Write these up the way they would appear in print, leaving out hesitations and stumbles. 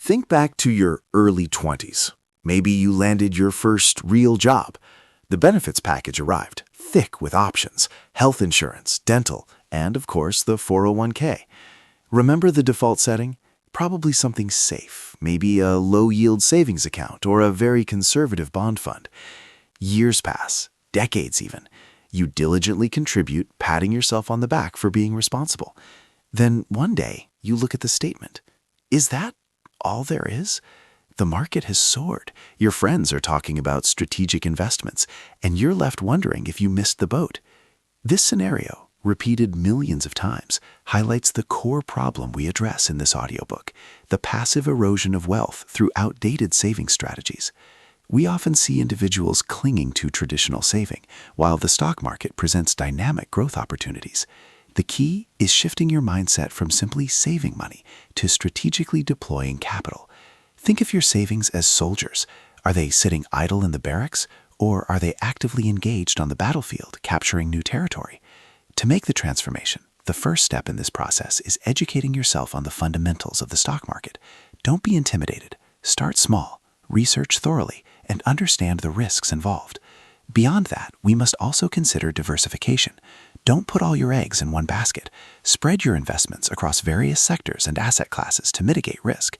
Think back to your early 20s. Maybe you landed your first real job. The benefits package arrived, thick with options, health insurance, dental, and of course the 401k. Remember the default setting? Probably something safe, maybe a low-yield savings account or a very conservative bond fund. Years pass, decades even. You diligently contribute, patting yourself on the back for being responsible. Then one day, you look at the statement. Is that all there is? The market has soared. Your friends are talking about strategic investments, and you're left wondering if you missed the boat. This scenario, repeated millions of times, highlights the core problem we address in this audiobook, the passive erosion of wealth through outdated saving strategies. We often see individuals clinging to traditional saving, while the stock market presents dynamic growth opportunities. The key is shifting your mindset from simply saving money to strategically deploying capital. Think of your savings as soldiers. Are they sitting idle in the barracks, or are they actively engaged on the battlefield, capturing new territory? To make the transformation, the first step in this process is educating yourself on the fundamentals of the stock market. Don't be intimidated. Start small, research thoroughly, and understand the risks involved. Beyond that, we must also consider diversification. Don't put all your eggs in one basket. Spread your investments across various sectors and asset classes to mitigate risk.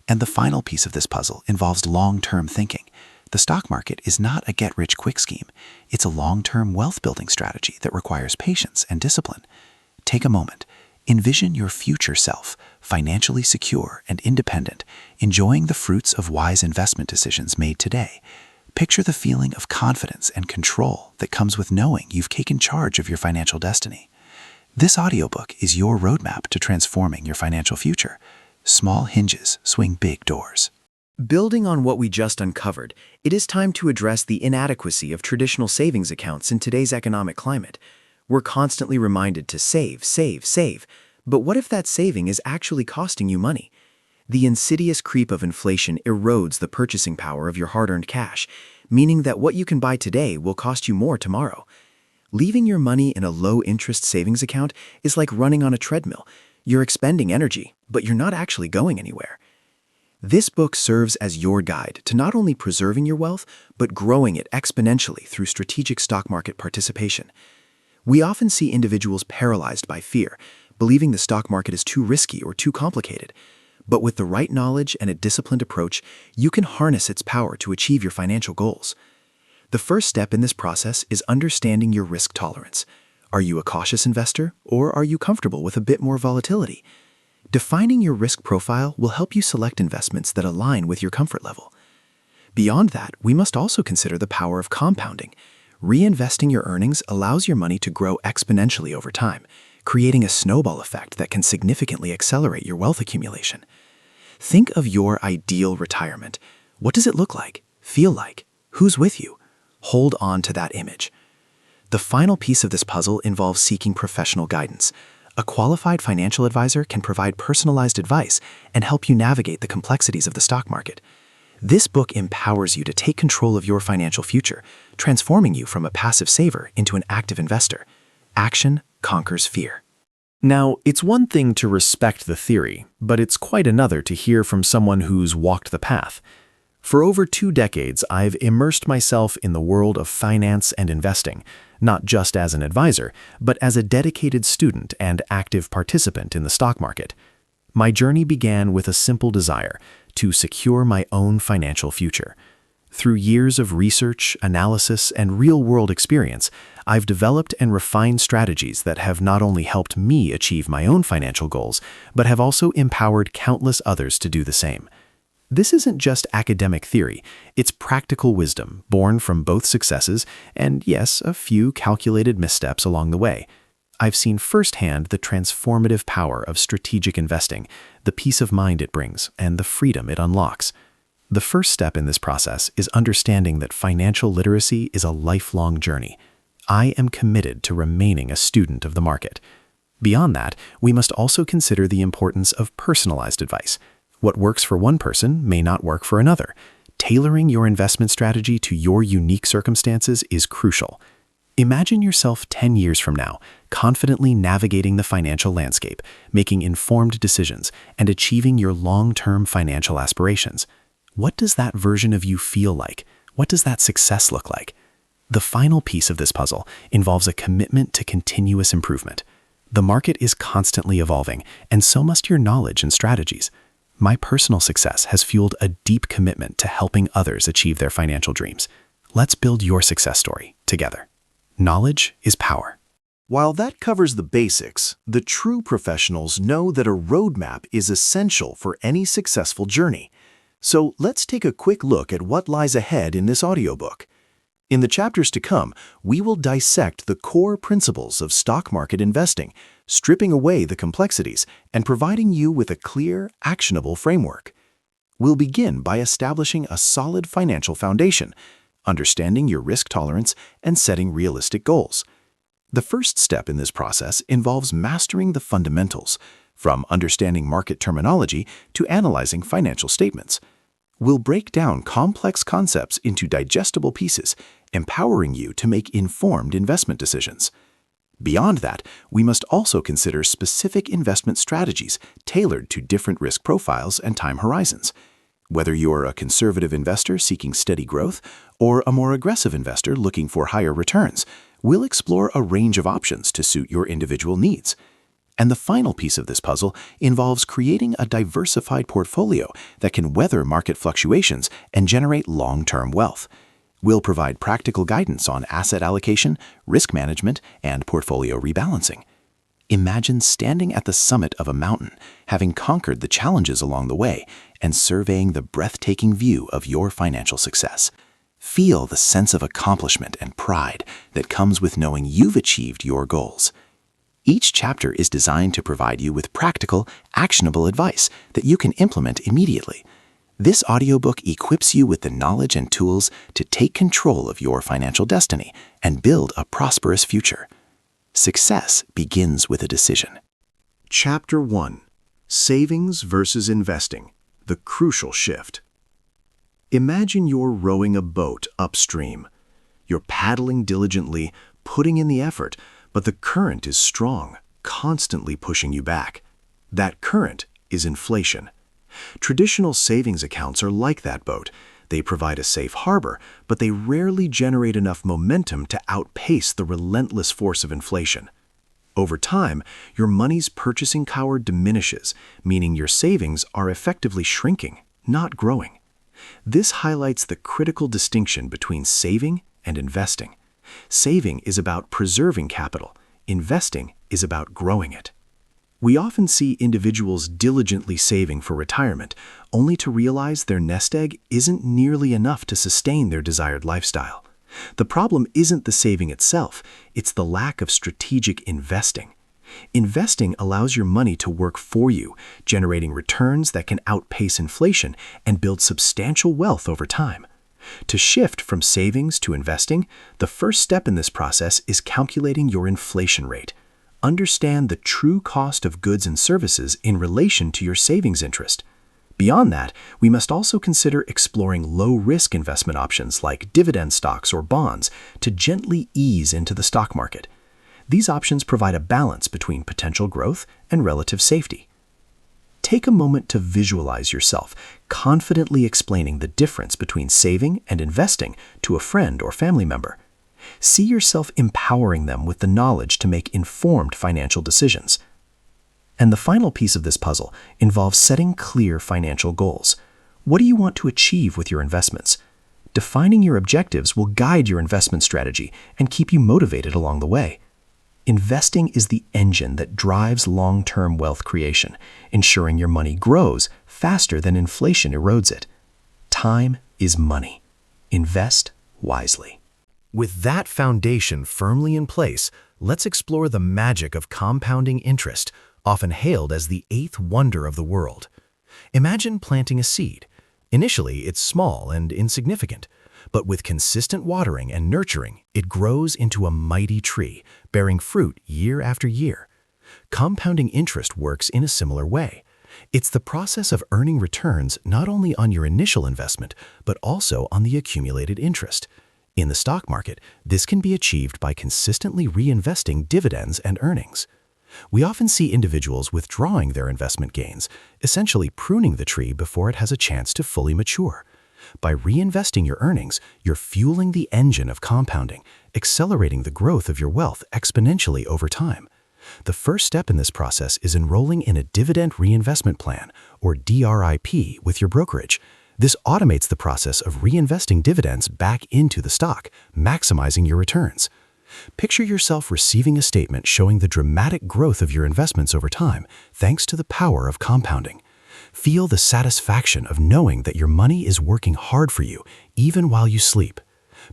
And the final piece of this puzzle involves long-term thinking. The stock market is not a get-rich-quick scheme. It's a long-term wealth-building strategy that requires patience and discipline. Take a moment. Envision your future self, financially secure and independent, enjoying the fruits of wise investment decisions made today. Picture the feeling of confidence and control that comes with knowing you've taken charge of your financial destiny. This audiobook is your roadmap to transforming your financial future. Small hinges swing big doors. Building on what we just uncovered, it is time to address the inadequacy of traditional savings accounts in today's economic climate. We're constantly reminded to save, save, save. But what if that saving is actually costing you money? The insidious creep of inflation erodes the purchasing power of your hard-earned cash, meaning that what you can buy today will cost you more tomorrow. Leaving your money in a low-interest savings account is like running on a treadmill. You're expending energy, but you're not actually going anywhere. This book serves as your guide to not only preserving your wealth, but growing it exponentially through strategic stock market participation. We often see individuals paralyzed by fear, believing the stock market is too risky or too complicated. But with the right knowledge and a disciplined approach, you can harness its power to achieve your financial goals. The first step in this process is understanding your risk tolerance. Are you a cautious investor, or are you comfortable with a bit more volatility? Defining your risk profile will help you select investments that align with your comfort level. Beyond that, we must also consider the power of compounding. Reinvesting your earnings allows your money to grow exponentially over time, creating a snowball effect that can significantly accelerate your wealth accumulation. Think of your ideal retirement. What does it look like, feel like? Who's with you? Hold on to that image. The final piece of this puzzle involves seeking professional guidance. A qualified financial advisor can provide personalized advice and help you navigate the complexities of the stock market. This book empowers you to take control of your financial future, transforming you from a passive saver into an active investor. Action conquers fear. Now, it's one thing to respect the theory, but it's quite another to hear from someone who's walked the path. For over 2 decades, I've immersed myself in the world of finance and investing, not just as an advisor, but as a dedicated student and active participant in the stock market. My journey began with a simple desire to secure my own financial future. Through years of research, analysis, and real-world experience, I've developed and refined strategies that have not only helped me achieve my own financial goals, but have also empowered countless others to do the same. This isn't just academic theory, it's practical wisdom born from both successes and, yes, a few calculated missteps along the way. I've seen firsthand the transformative power of strategic investing, the peace of mind it brings, and the freedom it unlocks. The first step in this process is understanding that financial literacy is a lifelong journey. I am committed to remaining a student of the market. Beyond that, we must also consider the importance of personalized advice. What works for one person may not work for another. Tailoring your investment strategy to your unique circumstances is crucial. Imagine yourself 10 years from now, confidently navigating the financial landscape, making informed decisions, and achieving your long-term financial aspirations. What does that version of you feel like? What does that success look like? The final piece of this puzzle involves a commitment to continuous improvement. The market is constantly evolving, and so must your knowledge and strategies. My personal success has fueled a deep commitment to helping others achieve their financial dreams. Let's build your success story together. Knowledge is power. While that covers the basics, the true professionals know that a roadmap is essential for any successful journey. So let's take a quick look at what lies ahead in this audiobook. In the chapters to come, we will dissect the core principles of stock market investing, stripping away the complexities and providing you with a clear, actionable framework. We'll begin by establishing a solid financial foundation, understanding your risk tolerance, and setting realistic goals. The first step in this process involves mastering the fundamentals, from understanding market terminology to analyzing financial statements. We'll break down complex concepts into digestible pieces, empowering you to make informed investment decisions. Beyond that, we must also consider specific investment strategies tailored to different risk profiles and time horizons. Whether you're a conservative investor seeking steady growth or a more aggressive investor looking for higher returns, we'll explore a range of options to suit your individual needs. And the final piece of this puzzle involves creating a diversified portfolio that can weather market fluctuations and generate long-term wealth. We'll provide practical guidance on asset allocation, risk management, and portfolio rebalancing. Imagine standing at the summit of a mountain, having conquered the challenges along the way, and surveying the breathtaking view of your financial success. Feel the sense of accomplishment and pride that comes with knowing you've achieved your goals. Each chapter is designed to provide you with practical, actionable advice that you can implement immediately. This audiobook equips you with the knowledge and tools to take control of your financial destiny and build a prosperous future. Success begins with a decision. Chapter 1: Savings versus Investing, the Crucial Shift. Imagine you're rowing a boat upstream. You're paddling diligently, putting in the effort, but the current is strong, constantly pushing you back. That current is inflation. Traditional savings accounts are like that boat. They provide a safe harbor, but they rarely generate enough momentum to outpace the relentless force of inflation. Over time, your money's purchasing power diminishes, meaning your savings are effectively shrinking, not growing. This highlights the critical distinction between saving and investing. Saving is about preserving capital. Investing is about growing it. We often see individuals diligently saving for retirement, only to realize their nest egg isn't nearly enough to sustain their desired lifestyle. The problem isn't the saving itself, it's the lack of strategic investing. Investing allows your money to work for you, generating returns that can outpace inflation and build substantial wealth over time. To shift from savings to investing, the first step in this process is calculating your inflation rate. Understand the true cost of goods and services in relation to your savings interest. Beyond that, we must also consider exploring low-risk investment options like dividend stocks or bonds to gently ease into the stock market. These options provide a balance between potential growth and relative safety. Take a moment to visualize yourself confidently explaining the difference between saving and investing to a friend or family member. See yourself empowering them with the knowledge to make informed financial decisions. And the final piece of this puzzle involves setting clear financial goals. What do you want to achieve with your investments? Defining your objectives will guide your investment strategy and keep you motivated along the way. Investing is the engine that drives long-term wealth creation, ensuring your money grows faster than inflation erodes it. Time is money. Invest wisely. With that foundation firmly in place, let's explore the magic of compounding interest, often hailed as the eighth wonder of the world. Imagine planting a seed. Initially, it's small and insignificant, but with consistent watering and nurturing, it grows into a mighty tree, bearing fruit year after year. Compounding interest works in a similar way. It's the process of earning returns not only on your initial investment, but also on the accumulated interest. In the stock market, this can be achieved by consistently reinvesting dividends and earnings. We often see individuals withdrawing their investment gains, essentially pruning the tree before it has a chance to fully mature. By reinvesting your earnings, you're fueling the engine of compounding, accelerating the growth of your wealth exponentially over time. The first step in this process is enrolling in a dividend reinvestment plan, or DRIP, with your brokerage. This automates the process of reinvesting dividends back into the stock, maximizing your returns. Picture yourself receiving a statement showing the dramatic growth of your investments over time, thanks to the power of compounding. Feel the satisfaction of knowing that your money is working hard for you, even while you sleep.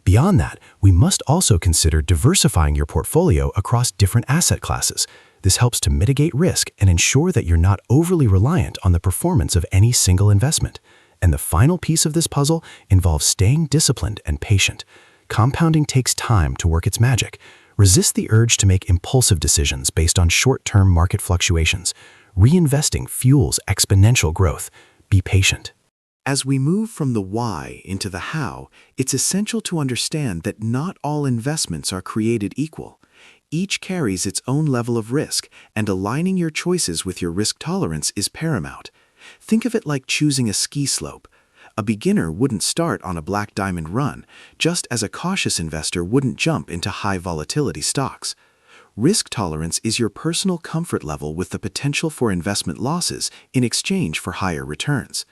Beyond that, we must also consider diversifying your portfolio across different asset classes. This helps to mitigate risk and ensure that you're not overly reliant on the performance of any single investment. And the final piece of this puzzle involves staying disciplined and patient. Compounding takes time to work its magic. Resist the urge to make impulsive decisions based on short-term market fluctuations. Reinvesting fuels exponential growth. Be patient. As we move from the why into the how, it's essential to understand that not all investments are created equal. Each carries its own level of risk, and aligning your choices with your risk tolerance is paramount. Think of it like choosing a ski slope. A beginner wouldn't start on a black diamond run, just as a cautious investor wouldn't jump into high volatility stocks. Risk tolerance is your personal comfort level with the potential for investment losses in exchange for higher returns.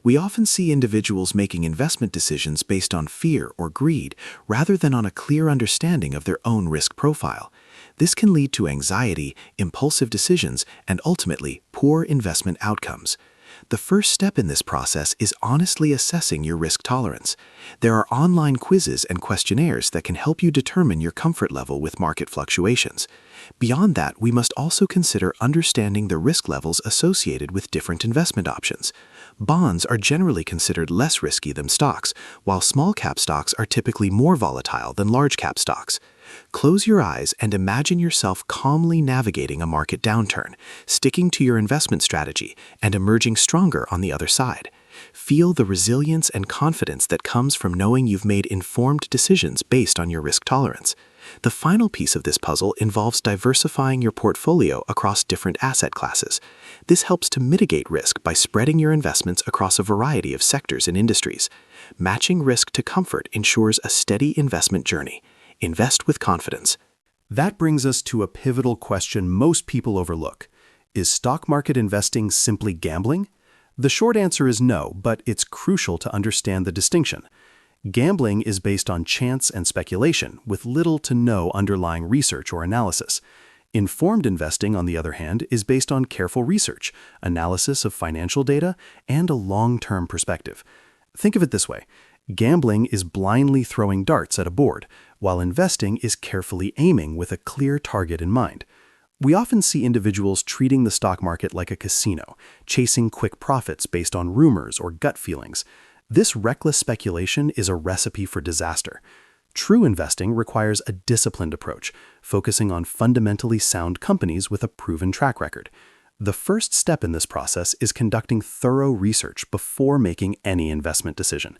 We often see individuals making investment decisions based on fear or greed rather than on a clear understanding of their own risk profile. This can lead to anxiety, impulsive decisions, and ultimately poor investment outcomes. The first step in this process is honestly assessing your risk tolerance. There are online quizzes and questionnaires that can help you determine your comfort level with market fluctuations. Beyond that, we must also consider understanding the risk levels associated with different investment options. Bonds are generally considered less risky than stocks, while small-cap stocks are typically more volatile than large-cap stocks. Close your eyes and imagine yourself calmly navigating a market downturn, sticking to your investment strategy, and emerging stronger on the other side. Feel the resilience and confidence that comes from knowing you've made informed decisions based on your risk tolerance. The final piece of this puzzle involves diversifying your portfolio across different asset classes. This helps to mitigate risk by spreading your investments across a variety of sectors and industries. Matching risk to comfort ensures a steady investment journey. Invest with confidence. That brings us to a pivotal question most people overlook. Is stock market investing simply gambling? The short answer is no, but it's crucial to understand the distinction. Gambling is based on chance and speculation, with little to no underlying research or analysis. Informed investing, on the other hand, is based on careful research, analysis of financial data, and a long-term perspective. Think of it this way. Gambling is blindly throwing darts at a board, while investing is carefully aiming with a clear target in mind. We often see individuals treating the stock market like a casino, chasing quick profits based on rumors or gut feelings. This reckless speculation is a recipe for disaster. True investing requires a disciplined approach, focusing on fundamentally sound companies with a proven track record. The first step in this process is conducting thorough research before making any investment decision.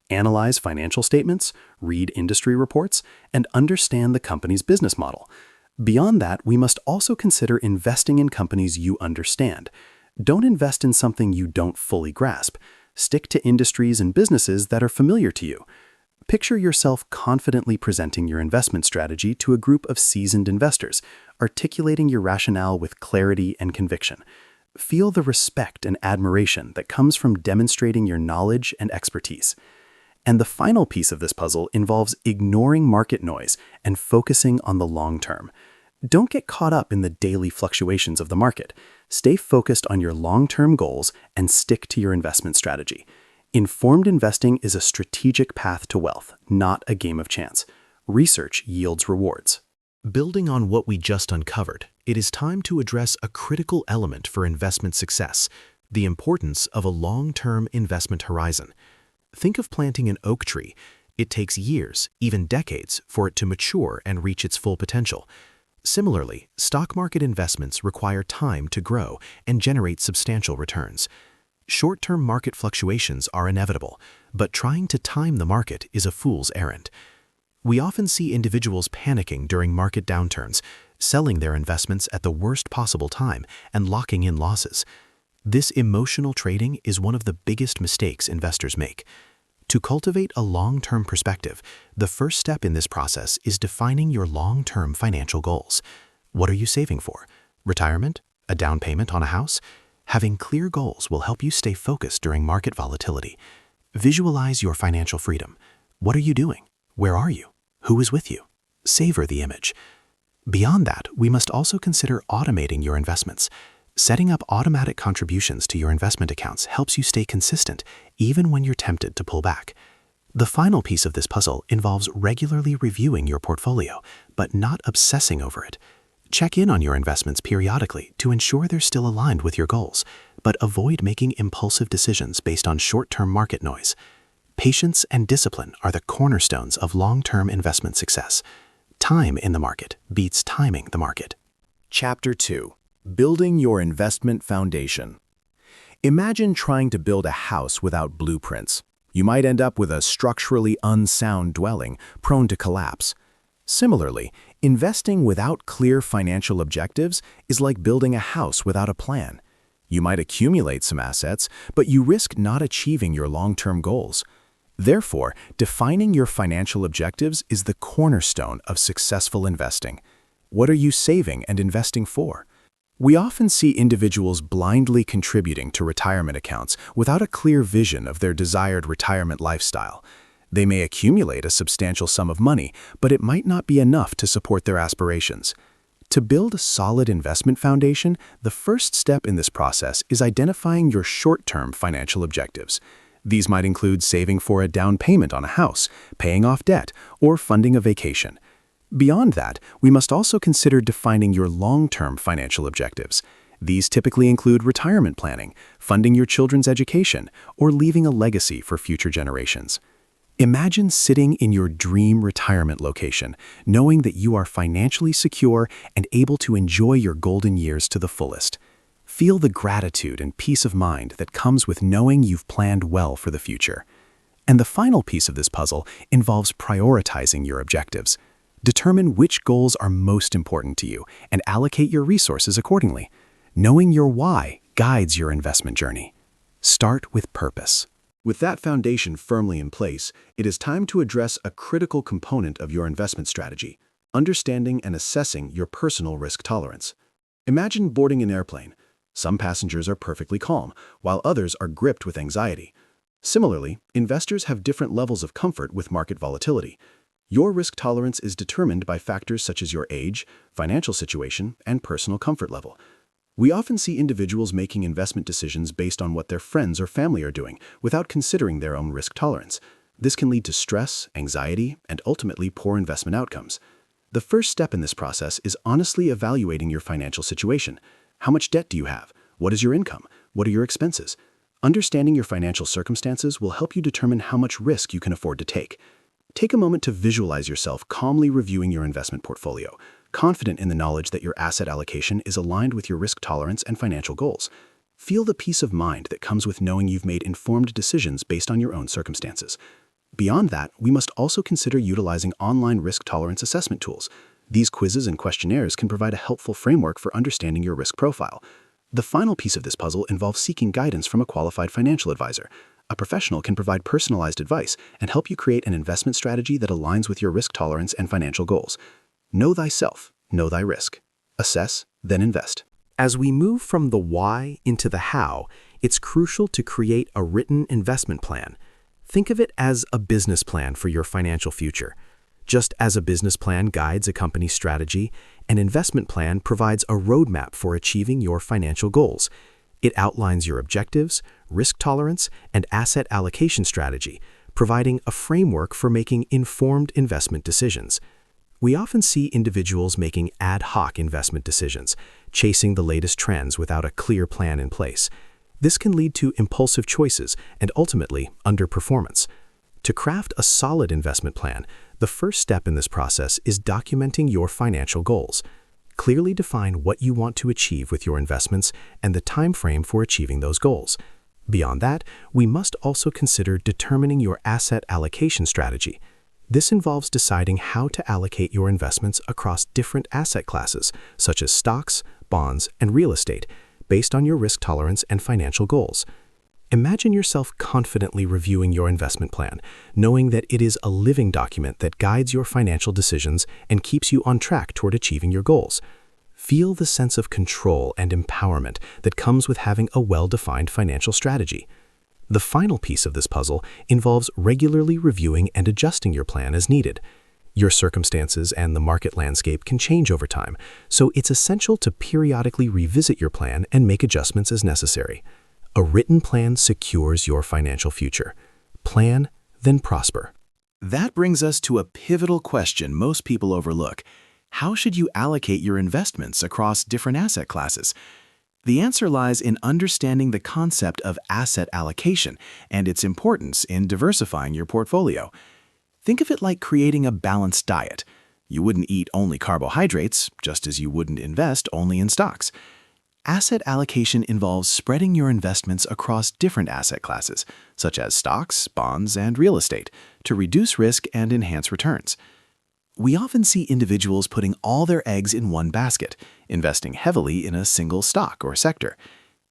Analyze financial statements, read industry reports, and understand the company's business model. Beyond that, we must also consider investing in companies you understand. Don't invest in something you don't fully grasp. Stick to industries and businesses that are familiar to you. Picture yourself confidently presenting your investment strategy to a group of seasoned investors, articulating your rationale with clarity and conviction. Feel the respect and admiration that comes from demonstrating your knowledge and expertise. And the final piece of this puzzle involves ignoring market noise and focusing on the long term. Don't get caught up in the daily fluctuations of the market. Stay focused on your long-term goals and stick to your investment strategy. Informed investing is a strategic path to wealth, not a game of chance. Research yields rewards. Building on what we just uncovered, it is time to address a critical element for investment success, the importance of a long-term investment horizon. Think of planting an oak tree. It takes years, even decades, for it to mature and reach its full potential. Similarly, stock market investments require time to grow and generate substantial returns. Short-term market fluctuations are inevitable, but trying to time the market is a fool's errand. We often see individuals panicking during market downturns, selling their investments at the worst possible time and locking in losses. This emotional trading is one of the biggest mistakes investors make. To cultivate a long-term perspective, the first step in this process is defining your long-term financial goals. What are you saving for? Retirement? A down payment on a house? Having clear goals will help you stay focused during market volatility. Visualize your financial freedom. What are you doing? Where are you? Who is with you? Savor the image. Beyond that, we must also consider automating your investments. Setting up automatic contributions to your investment accounts helps you stay consistent, even when you're tempted to pull back. The final piece of this puzzle involves regularly reviewing your portfolio, but not obsessing over it. Check in on your investments periodically to ensure they're still aligned with your goals, but avoid making impulsive decisions based on short-term market noise. Patience and discipline are the cornerstones of long-term investment success. Time in the market beats timing the market. Chapter 2. Building your investment foundation. Imagine trying to build a house without blueprints. You might end up with a structurally unsound dwelling, prone to collapse. Similarly, investing without clear financial objectives is like building a house without a plan. You might accumulate some assets, but you risk not achieving your long-term goals. Therefore, defining your financial objectives is the cornerstone of successful investing. What are you saving and investing for? We often see individuals blindly contributing to retirement accounts without a clear vision of their desired retirement lifestyle. They may accumulate a substantial sum of money, but it might not be enough to support their aspirations. To build a solid investment foundation, the first step in this process is identifying your short-term financial objectives. These might include saving for a down payment on a house, paying off debt, or funding a vacation. Beyond that, we must also consider defining your long-term financial objectives. These typically include retirement planning, funding your children's education, or leaving a legacy for future generations. Imagine sitting in your dream retirement location, knowing that you are financially secure and able to enjoy your golden years to the fullest. Feel the gratitude and peace of mind that comes with knowing you've planned well for the future. And the final piece of this puzzle involves prioritizing your objectives. Determine which goals are most important to you and allocate your resources accordingly. Knowing your why guides your investment journey. Start with purpose. With that foundation firmly in place, it is time to address a critical component of your investment strategy: understanding and assessing your personal risk tolerance. Imagine boarding an airplane. Some passengers are perfectly calm, while others are gripped with anxiety. Similarly, investors have different levels of comfort with market volatility. Your risk tolerance is determined by factors such as your age, financial situation, and personal comfort level. We often see individuals making investment decisions based on what their friends or family are doing, without considering their own risk tolerance. This can lead to stress, anxiety, and ultimately poor investment outcomes. The first step in this process is honestly evaluating your financial situation. How much debt do you have? What is your income? What are your expenses? Understanding your financial circumstances will help you determine how much risk you can afford to take. Take a moment to visualize yourself calmly reviewing your investment portfolio, confident in the knowledge that your asset allocation is aligned with your risk tolerance and financial goals. Feel the peace of mind that comes with knowing you've made informed decisions based on your own circumstances. Beyond that, we must also consider utilizing online risk tolerance assessment tools. These quizzes and questionnaires can provide a helpful framework for understanding your risk profile. The final piece of this puzzle involves seeking guidance from a qualified financial advisor. A professional can provide personalized advice and help you create an investment strategy that aligns with your risk tolerance and financial goals. Know thyself, know thy risk. Assess, then invest. As we move from the why into the how, it's crucial to create a written investment plan. Think of it as a business plan for your financial future. Just as a business plan guides a company's strategy, an investment plan provides a roadmap for achieving your financial goals. It outlines your objectives, risk tolerance, and asset allocation strategy, providing a framework for making informed investment decisions. We often see individuals making ad hoc investment decisions, chasing the latest trends without a clear plan in place. This can lead to impulsive choices and ultimately underperformance. To craft a solid investment plan, the first step in this process is documenting your financial goals. Clearly define what you want to achieve with your investments and the time frame for achieving those goals. Beyond that, we must also consider determining your asset allocation strategy. This involves deciding how to allocate your investments across different asset classes, such as stocks, bonds, and real estate, based on your risk tolerance and financial goals. Imagine yourself confidently reviewing your investment plan, knowing that it is a living document that guides your financial decisions and keeps you on track toward achieving your goals. Feel the sense of control and empowerment that comes with having a well-defined financial strategy. The final piece of this puzzle involves regularly reviewing and adjusting your plan as needed. Your circumstances and the market landscape can change over time, so it's essential to periodically revisit your plan and make adjustments as necessary. A written plan secures your financial future. Plan, then prosper. That brings us to a pivotal question most people overlook. How should you allocate your investments across different asset classes? The answer lies in understanding the concept of asset allocation and its importance in diversifying your portfolio. Think of it like creating a balanced diet. You wouldn't eat only carbohydrates, just as you wouldn't invest only in stocks. Asset allocation involves spreading your investments across different asset classes, such as stocks, bonds, and real estate, to reduce risk and enhance returns. We often see individuals putting all their eggs in one basket, investing heavily in a single stock or sector.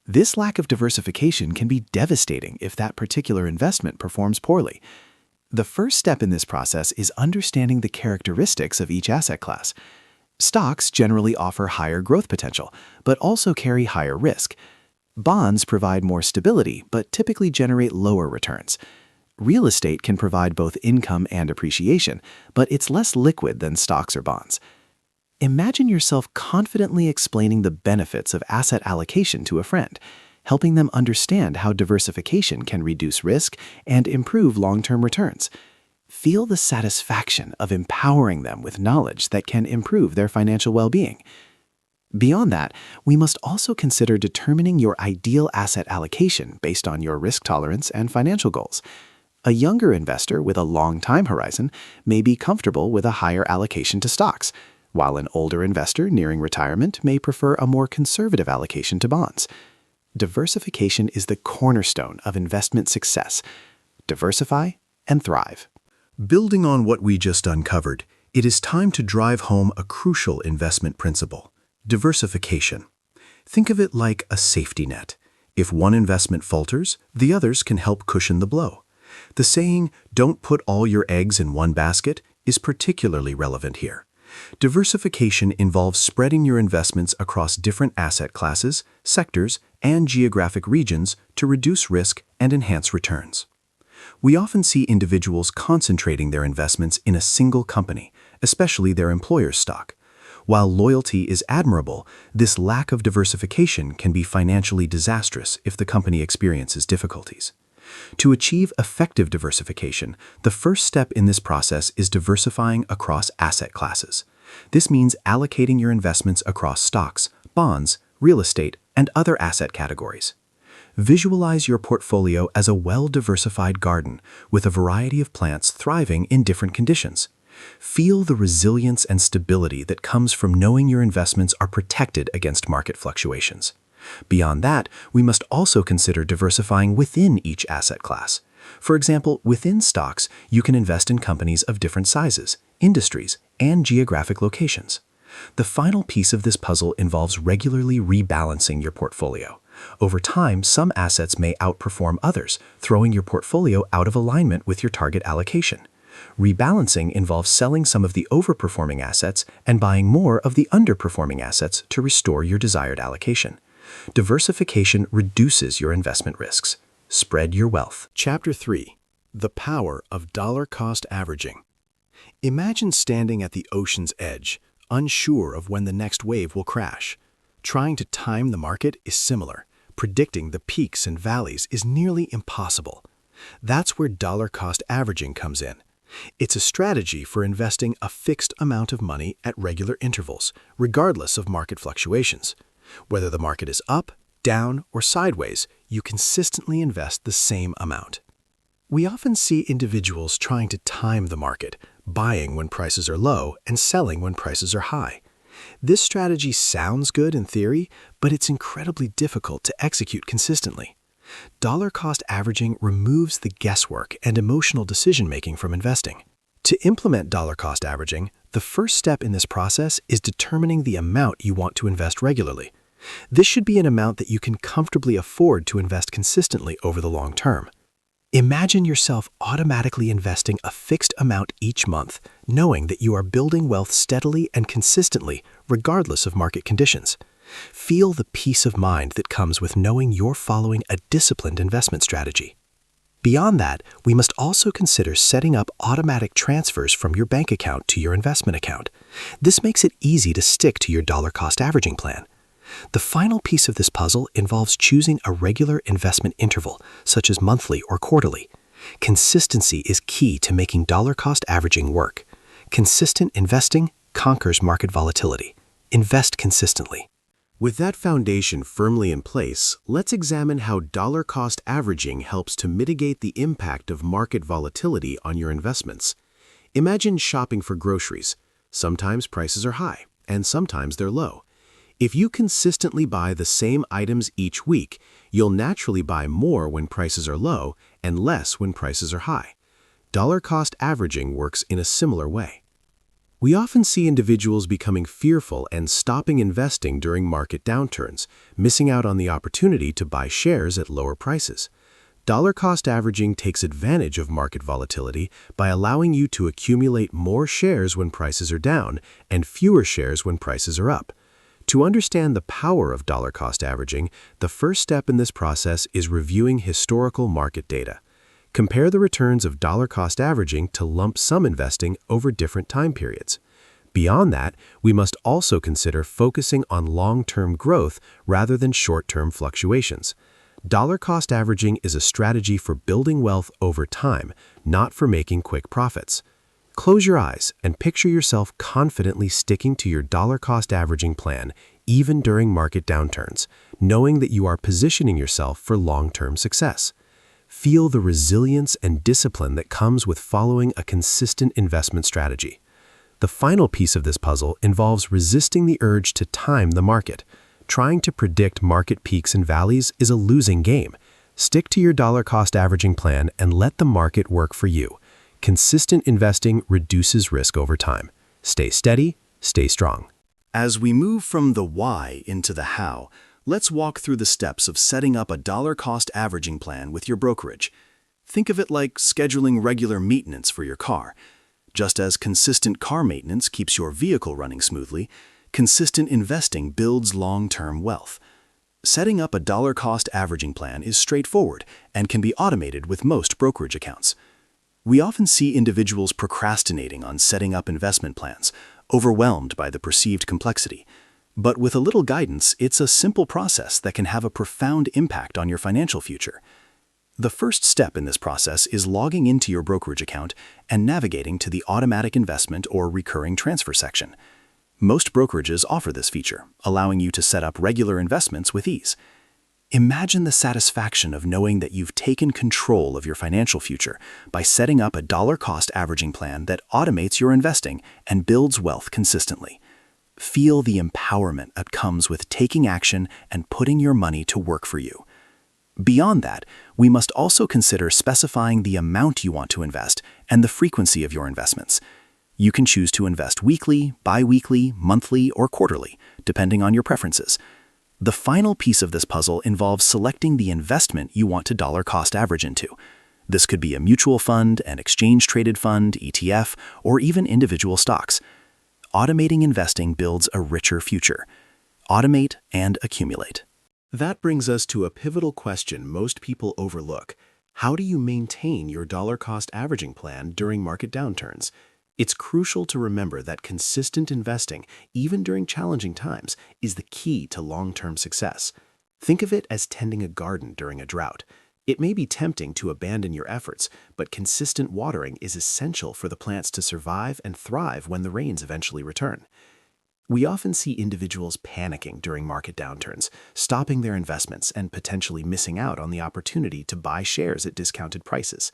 This lack of diversification can be devastating if that particular investment performs poorly. The first step in this process is understanding the characteristics of each asset class. Stocks generally offer higher growth potential, but also carry higher risk. Bonds provide more stability, but typically generate lower returns. Real estate can provide both income and appreciation, but it's less liquid than stocks or bonds. Imagine yourself confidently explaining the benefits of asset allocation to a friend, helping them understand how diversification can reduce risk and improve long-term returns. Feel the satisfaction of empowering them with knowledge that can improve their financial well-being. Beyond that, we must also consider determining your ideal asset allocation based on your risk tolerance and financial goals. A younger investor with a long time horizon may be comfortable with a higher allocation to stocks, while an older investor nearing retirement may prefer a more conservative allocation to bonds. Diversification is the cornerstone of investment success. Diversify and thrive. Building on what we just uncovered, it is time to drive home a crucial investment principle: diversification. Think of it like a safety net. If one investment falters, the others can help cushion the blow. The saying, "Don't put all your eggs in one basket," is particularly relevant here. Diversification involves spreading your investments across different asset classes, sectors, and geographic regions to reduce risk and enhance returns. We often see individuals concentrating their investments in a single company, especially their employer's stock. While loyalty is admirable, this lack of diversification can be financially disastrous if the company experiences difficulties. To achieve effective diversification, the first step in this process is diversifying across asset classes. This means allocating your investments across stocks, bonds, real estate, and other asset categories. Visualize your portfolio as a well-diversified garden with a variety of plants thriving in different conditions. Feel the resilience and stability that comes from knowing your investments are protected against market fluctuations. Beyond that, we must also consider diversifying within each asset class. For example, within stocks, you can invest in companies of different sizes, industries, and geographic locations. The final piece of this puzzle involves regularly rebalancing your portfolio. Over time, some assets may outperform others, throwing your portfolio out of alignment with your target allocation. Rebalancing involves selling some of the overperforming assets and buying more of the underperforming assets to restore your desired allocation. Diversification reduces your investment risks. Spread your wealth. Chapter 3. The Power of Dollar-Cost Averaging. Imagine standing at the ocean's edge, unsure of when the next wave will crash. Trying to time the market is similar. Predicting the peaks and valleys is nearly impossible. That's where dollar-cost averaging comes in. It's a strategy for investing a fixed amount of money at regular intervals, regardless of market fluctuations. Whether the market is up, down, or sideways, you consistently invest the same amount. We often see individuals trying to time the market, buying when prices are low and selling when prices are high. This strategy sounds good in theory, but it's incredibly difficult to execute consistently. Dollar-cost averaging removes the guesswork and emotional decision-making from investing. To implement dollar cost averaging, the first step in this process is determining the amount you want to invest regularly. This should be an amount that you can comfortably afford to invest consistently over the long term. Imagine yourself automatically investing a fixed amount each month, knowing that you are building wealth steadily and consistently, regardless of market conditions. Feel the peace of mind that comes with knowing you're following a disciplined investment strategy. Beyond that, we must also consider setting up automatic transfers from your bank account to your investment account. This makes it easy to stick to your dollar cost averaging plan. The final piece of this puzzle involves choosing a regular investment interval, such as monthly or quarterly. Consistency is key to making dollar cost averaging work. Consistent investing conquers market volatility. Invest consistently. With that foundation firmly in place, let's examine how dollar cost averaging helps to mitigate the impact of market volatility on your investments. Imagine shopping for groceries. Sometimes prices are high, and sometimes they're low. If you consistently buy the same items each week, you'll naturally buy more when prices are low and less when prices are high. Dollar cost averaging works in a similar way. We often see individuals becoming fearful and stopping investing during market downturns, missing out on the opportunity to buy shares at lower prices. Dollar cost averaging takes advantage of market volatility by allowing you to accumulate more shares when prices are down and fewer shares when prices are up. To understand the power of dollar cost averaging, the first step in this process is reviewing historical market data. Compare the returns of dollar cost averaging to lump sum investing over different time periods. Beyond that, we must also consider focusing on long-term growth rather than short-term fluctuations. Dollar cost averaging is a strategy for building wealth over time, not for making quick profits. Close your eyes and picture yourself confidently sticking to your dollar cost averaging plan, even during market downturns, knowing that you are positioning yourself for long-term success. Feel the resilience and discipline that comes with following a consistent investment strategy. The final piece of this puzzle involves resisting the urge to time the market. Trying to predict market peaks and valleys is a losing game. Stick to your dollar cost averaging plan and let the market work for you. Consistent investing reduces risk over time. Stay steady, stay strong. As we move from the why into the how, let's walk through the steps of setting up a dollar cost averaging plan with your brokerage. Think of it like scheduling regular maintenance for your car. Just as consistent car maintenance keeps your vehicle running smoothly, consistent investing builds long-term wealth. Setting up a dollar cost averaging plan is straightforward and can be automated with most brokerage accounts. We often see individuals procrastinating on setting up investment plans, overwhelmed by the perceived complexity. But with a little guidance, it's a simple process that can have a profound impact on your financial future. The first step in this process is logging into your brokerage account and navigating to the automatic investment or recurring transfer section. Most brokerages offer this feature, allowing you to set up regular investments with ease. Imagine the satisfaction of knowing that you've taken control of your financial future by setting up a dollar cost averaging plan that automates your investing and builds wealth consistently. Feel the empowerment that comes with taking action and putting your money to work for you. Beyond that, we must also consider specifying the amount you want to invest and the frequency of your investments. You can choose to invest weekly, bi-weekly, monthly, or quarterly, depending on your preferences. The final piece of this puzzle involves selecting the investment you want to dollar cost average into. This could be a mutual fund, an exchange-traded fund, ETF, or even individual stocks. Automating investing builds a richer future. Automate and accumulate. That brings us to a pivotal question most people overlook. How do you maintain your dollar cost averaging plan during market downturns? It's crucial to remember that consistent investing, even during challenging times, is the key to long-term success. Think of it as tending a garden during a drought. It may be tempting to abandon your efforts, but consistent watering is essential for the plants to survive and thrive when the rains eventually return. We often see individuals panicking during market downturns, stopping their investments and potentially missing out on the opportunity to buy shares at discounted prices.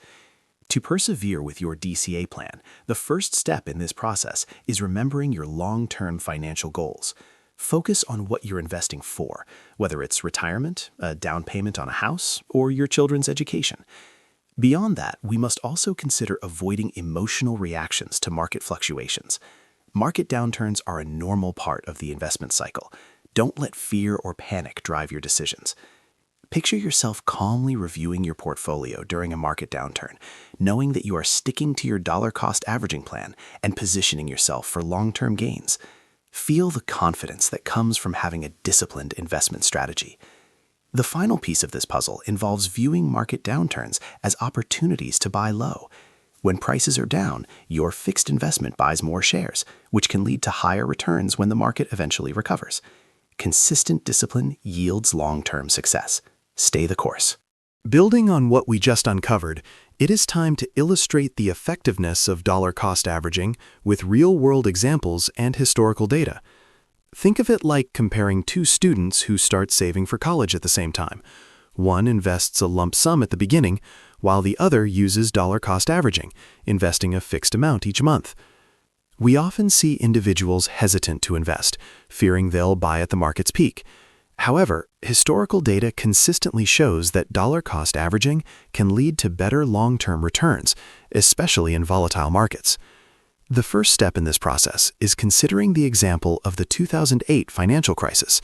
To persevere with your DCA plan, the first step in this process is remembering your long-term financial goals. Focus on what you're investing for, whether it's retirement, a down payment on a house, or your children's education. Beyond that, we must also consider avoiding emotional reactions to market fluctuations. Market downturns are a normal part of the investment cycle. Don't let fear or panic drive your decisions. Picture yourself calmly reviewing your portfolio during a market downturn, knowing that you are sticking to your dollar-cost averaging plan and positioning yourself for long-term gains. Feel the confidence that comes from having a disciplined investment strategy. The final piece of this puzzle involves viewing market downturns as opportunities to buy low. When prices are down, your fixed investment buys more shares, which can lead to higher returns when the market eventually recovers. Consistent discipline yields long-term success. Stay the course. Building on what we just uncovered, it is time to illustrate the effectiveness of dollar-cost averaging with real-world examples and historical data. Think of it like comparing two students who start saving for college at the same time. One invests a lump sum at the beginning, while the other uses dollar-cost averaging, investing a fixed amount each month. We often see individuals hesitant to invest, fearing they'll buy at the market's peak. However, historical data consistently shows that dollar-cost averaging can lead to better long-term returns, especially in volatile markets. The first step in this process is considering the example of the 2008 financial crisis.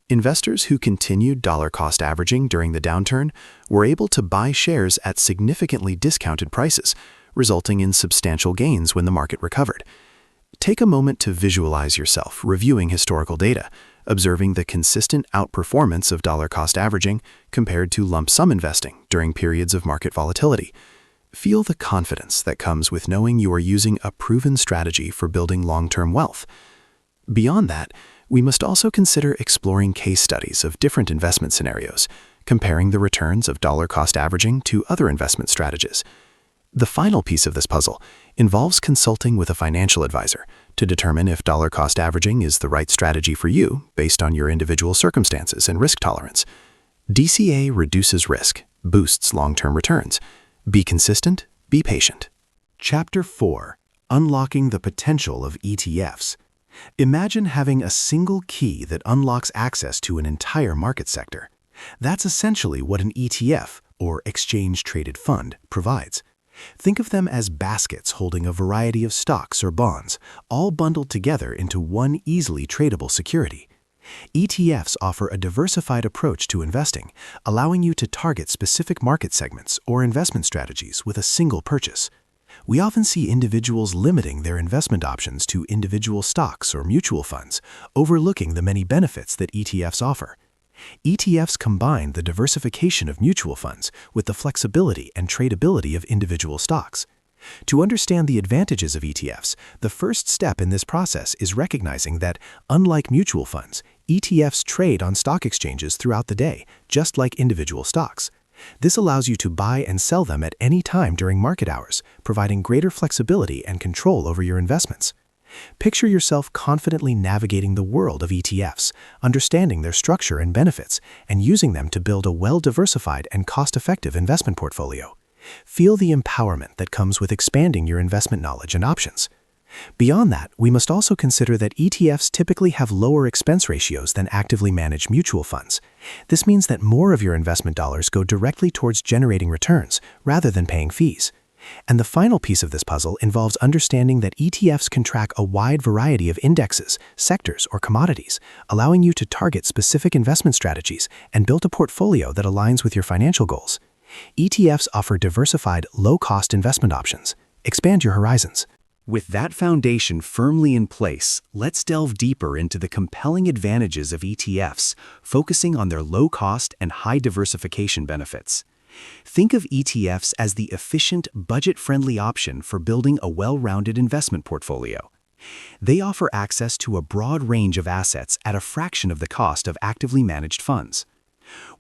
Investors who continued dollar-cost averaging during the downturn were able to buy shares at significantly discounted prices, resulting in substantial gains when the market recovered. Take a moment to visualize yourself reviewing historical data, observing the consistent outperformance of dollar-cost averaging compared to lump sum investing during periods of market volatility. Feel the confidence that comes with knowing you are using a proven strategy for building long-term wealth. Beyond that, we must also consider exploring case studies of different investment scenarios, comparing the returns of dollar-cost averaging to other investment strategies. The final piece of this puzzle involves consulting with a financial advisor to determine if dollar-cost averaging is the right strategy for you based on your individual circumstances and risk tolerance. DCA reduces risk, boosts long-term returns. Be consistent, be patient. Chapter 4: Unlocking the Potential of ETFs. Imagine having a single key that unlocks access to an entire market sector. That's essentially what an ETF, or exchange-traded fund, provides. Think of them as baskets holding a variety of stocks or bonds, all bundled together into one easily tradable security. ETFs offer a diversified approach to investing, allowing you to target specific market segments or investment strategies with a single purchase. We often see individuals limiting their investment options to individual stocks or mutual funds, overlooking the many benefits that ETFs offer. ETFs combine the diversification of mutual funds with the flexibility and tradability of individual stocks. To understand the advantages of ETFs, the first step in this process is recognizing that, unlike mutual funds, ETFs trade on stock exchanges throughout the day, just like individual stocks. This allows you to buy and sell them at any time during market hours, providing greater flexibility and control over your investments. Picture yourself confidently navigating the world of ETFs, understanding their structure and benefits, and using them to build a well-diversified and cost-effective investment portfolio. Feel the empowerment that comes with expanding your investment knowledge and options. Beyond that, we must also consider that ETFs typically have lower expense ratios than actively managed mutual funds. This means that more of your investment dollars go directly towards generating returns, rather than paying fees. And the final piece of this puzzle involves understanding that ETFs can track a wide variety of indexes, sectors, or commodities, allowing you to target specific investment strategies and build a portfolio that aligns with your financial goals. ETFs offer diversified, low-cost investment options. Expand your horizons. With that foundation firmly in place, let's delve deeper into the compelling advantages of ETFs, focusing on their low-cost and high diversification benefits. Think of ETFs as the efficient, budget-friendly option for building a well-rounded investment portfolio. They offer access to a broad range of assets at a fraction of the cost of actively managed funds.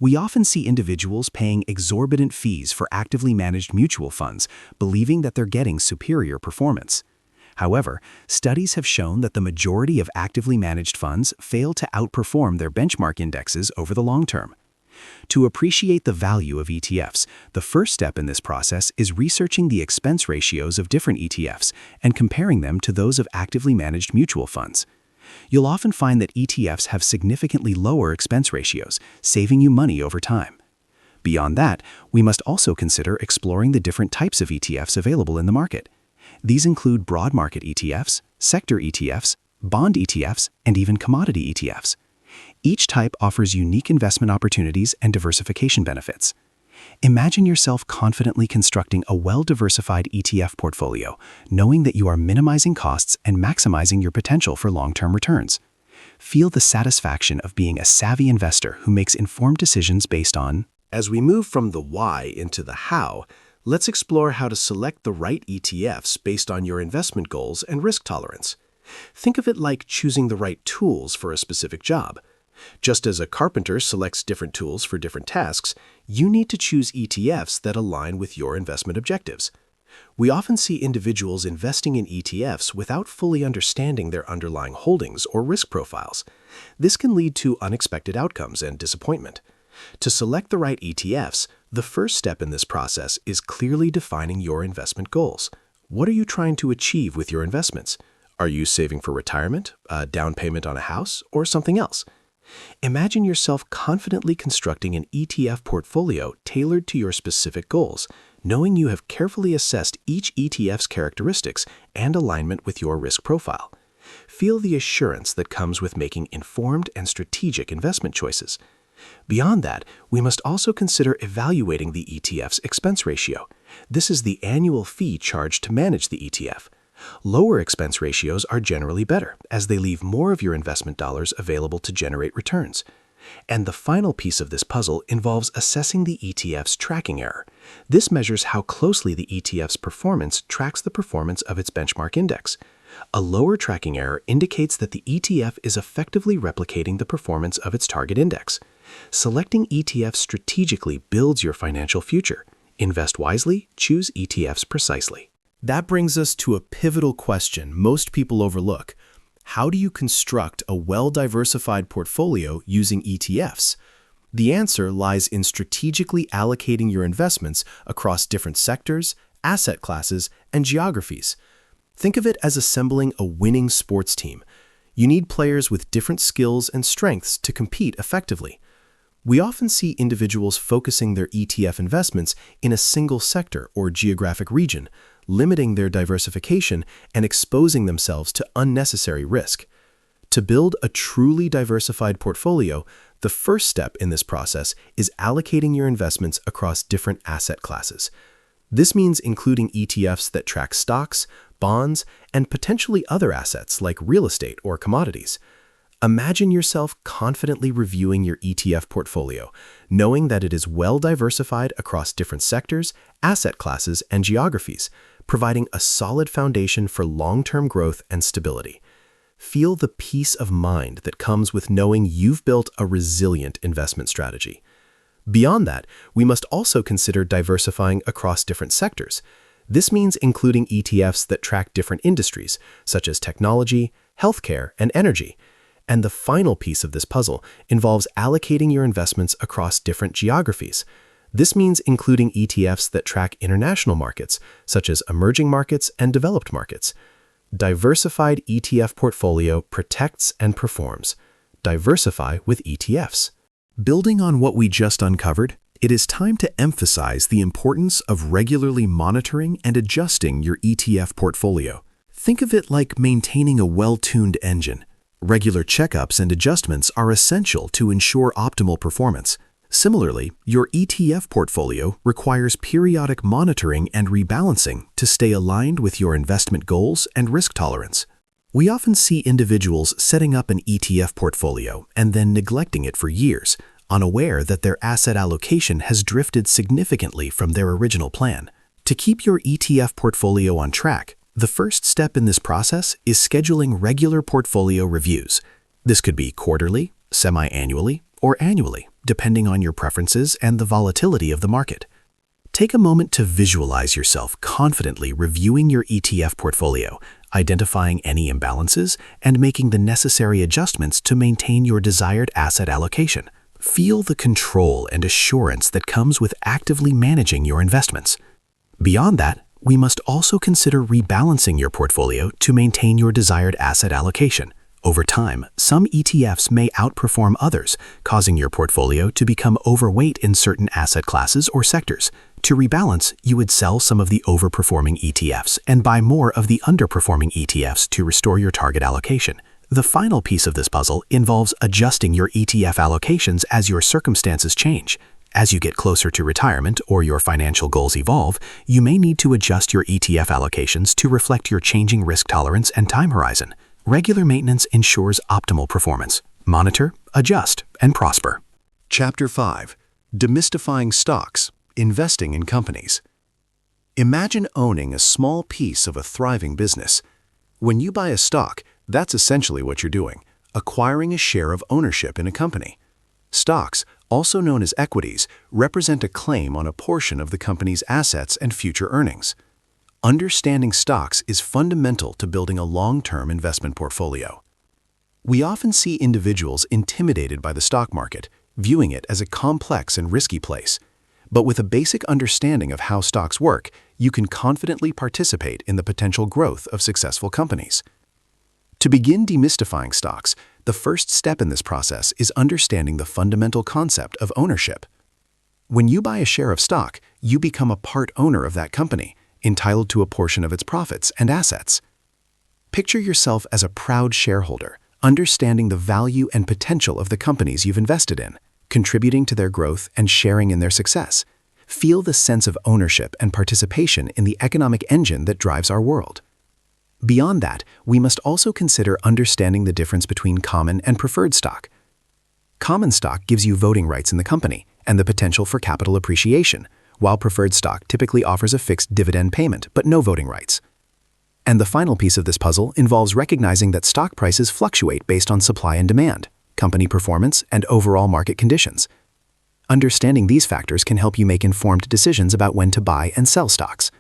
We often see individuals paying exorbitant fees for actively managed mutual funds, believing that they're getting superior performance. However, studies have shown that the majority of actively managed funds fail to outperform their benchmark indexes over the long term. To appreciate the value of ETFs, the first step in this process is researching the expense ratios of different ETFs and comparing them to those of actively managed mutual funds. You'll often find that ETFs have significantly lower expense ratios, saving you money over time. Beyond that, we must also consider exploring the different types of ETFs available in the market. These include broad market ETFs, sector ETFs, bond ETFs, and even commodity ETFs. Each type offers unique investment opportunities and diversification benefits. Imagine yourself confidently constructing a well-diversified ETF portfolio, knowing that you are minimizing costs and maximizing your potential for long-term returns. Feel the satisfaction of being a savvy investor who makes informed decisions based on. As we move from the why into the how, let's explore how to select the right ETFs based on your investment goals and risk tolerance. Think of it like choosing the right tools for a specific job. Just as a carpenter selects different tools for different tasks, you need to choose ETFs that align with your investment objectives. We often see individuals investing in ETFs without fully understanding their underlying holdings or risk profiles. This can lead to unexpected outcomes and disappointment. To select the right ETFs, the first step in this process is clearly defining your investment goals. What are you trying to achieve with your investments? Are you saving for retirement, a down payment on a house, or something else? Imagine yourself confidently constructing an ETF portfolio tailored to your specific goals, knowing you have carefully assessed each ETF's characteristics and alignment with your risk profile. Feel the assurance that comes with making informed and strategic investment choices. Beyond that, we must also consider evaluating the ETF's expense ratio. This is the annual fee charged to manage the ETF. Lower expense ratios are generally better, as they leave more of your investment dollars available to generate returns. And the final piece of this puzzle involves assessing the ETF's tracking error. This measures how closely the ETF's performance tracks the performance of its benchmark index. A lower tracking error indicates that the ETF is effectively replicating the performance of its target index. Selecting ETFs strategically builds your financial future. Invest wisely, choose ETFs precisely. That brings us to a pivotal question most people overlook. How do you construct a well-diversified portfolio using ETFs? The answer lies in strategically allocating your investments across different sectors, asset classes, and geographies. Think of it as assembling a winning sports team. You need players with different skills and strengths to compete effectively. We often see individuals focusing their ETF investments in a single sector or geographic region, limiting their diversification and exposing themselves to unnecessary risk. To build a truly diversified portfolio, the first step in this process is allocating your investments across different asset classes. This means including ETFs that track stocks, bonds, and potentially other assets like real estate or commodities. Imagine yourself confidently reviewing your ETF portfolio, knowing that it is well diversified across different sectors, asset classes, and geographies, providing a solid foundation for long-term growth and stability. Feel the peace of mind that comes with knowing you've built a resilient investment strategy. Beyond that, we must also consider diversifying across different sectors. This means including ETFs that track different industries, such as technology, healthcare, and energy. And the final piece of this puzzle involves allocating your investments across different geographies. This means including ETFs that track international markets, such as emerging markets and developed markets. Diversified ETF portfolio protects and performs. Diversify with ETFs. Building on what we just uncovered, it is time to emphasize the importance of regularly monitoring and adjusting your ETF portfolio. Think of it like maintaining a well-tuned engine. Regular checkups and adjustments are essential to ensure optimal performance. Similarly, your ETF portfolio requires periodic monitoring and rebalancing to stay aligned with your investment goals and risk tolerance. We often see individuals setting up an ETF portfolio and then neglecting it for years, unaware that their asset allocation has drifted significantly from their original plan. To keep your ETF portfolio on track, the first step in this process is scheduling regular portfolio reviews. This could be quarterly, semi-annually, or annually, depending on your preferences and the volatility of the market. Take a moment to visualize yourself confidently reviewing your ETF portfolio, identifying any imbalances, and making the necessary adjustments to maintain your desired asset allocation. Feel the control and assurance that comes with actively managing your investments. Beyond that, we must also consider rebalancing your portfolio to maintain your desired asset allocation. Over time, some ETFs may outperform others, causing your portfolio to become overweight in certain asset classes or sectors. To rebalance, you would sell some of the overperforming ETFs and buy more of the underperforming ETFs to restore your target allocation. The final piece of this puzzle involves adjusting your ETF allocations as your circumstances change. As you get closer to retirement or your financial goals evolve, you may need to adjust your ETF allocations to reflect your changing risk tolerance and time horizon. Regular maintenance ensures optimal performance. Monitor, adjust, and prosper. Chapter 5. Demystifying Stocks, Investing in Companies. Imagine owning a small piece of a thriving business. When you buy a stock, that's essentially what you're doing, acquiring a share of ownership in a company. Stocks, also known as equities, represent a claim on a portion of the company's assets and future earnings. Understanding stocks is fundamental to building a long-term investment portfolio. We often see individuals intimidated by the stock market, viewing it as a complex and risky place. But with a basic understanding of how stocks work, you can confidently participate in the potential growth of successful companies. To begin demystifying stocks, the first step in this process is understanding the fundamental concept of ownership. When you buy a share of stock, you become a part owner of that company, entitled to a portion of its profits and assets. Picture yourself as a proud shareholder, understanding the value and potential of the companies you've invested in, contributing to their growth and sharing in their success. Feel the sense of ownership and participation in the economic engine that drives our world. Beyond that, we must also consider understanding the difference between common and preferred stock. Common stock gives you voting rights in the company and the potential for capital appreciation, while preferred stock typically offers a fixed dividend payment but no voting rights. And the final piece of this puzzle involves recognizing that stock prices fluctuate based on supply and demand, company performance, and overall market conditions. Understanding these factors can help you make informed decisions about when to buy and sell stocks.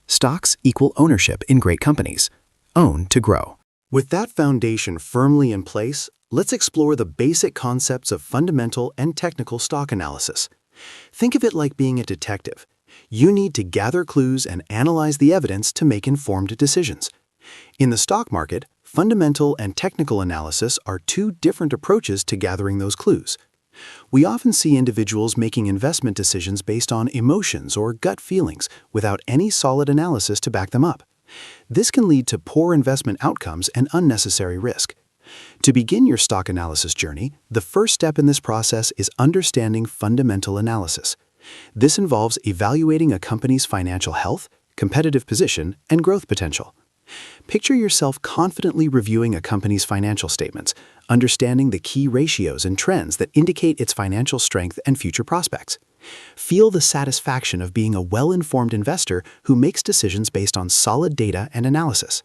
Stocks equal ownership in great companies. Own to grow. With that foundation firmly in place, let's explore the basic concepts of fundamental and technical stock analysis. Think of it like being a detective. You need to gather clues and analyze the evidence to make informed decisions. In the stock market, fundamental and technical analysis are two different approaches to gathering those clues. We often see individuals making investment decisions based on emotions or gut feelings without any solid analysis to back them up. This can lead to poor investment outcomes and unnecessary risk. To begin your stock analysis journey, the first step in this process is understanding fundamental analysis. This involves evaluating a company's financial health, competitive position, and growth potential. Picture yourself confidently reviewing a company's financial statements, understanding the key ratios and trends that indicate its financial strength and future prospects. Feel the satisfaction of being a well-informed investor who makes decisions based on solid data and analysis.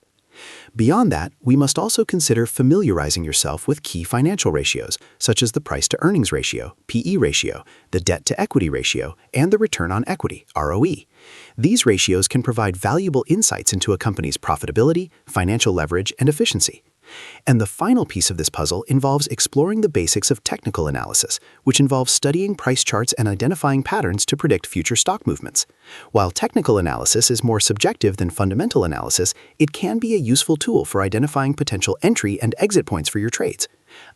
Beyond that, we must also consider familiarizing yourself with key financial ratios, such as the price-to-earnings ratio, PE ratio, the debt-to-equity ratio, and the return on equity, ROE. These ratios can provide valuable insights into a company's profitability, financial leverage, and efficiency. And the final piece of this puzzle involves exploring the basics of technical analysis, which involves studying price charts and identifying patterns to predict future stock movements. While technical analysis is more subjective than fundamental analysis, it can be a useful tool for identifying potential entry and exit points for your trades.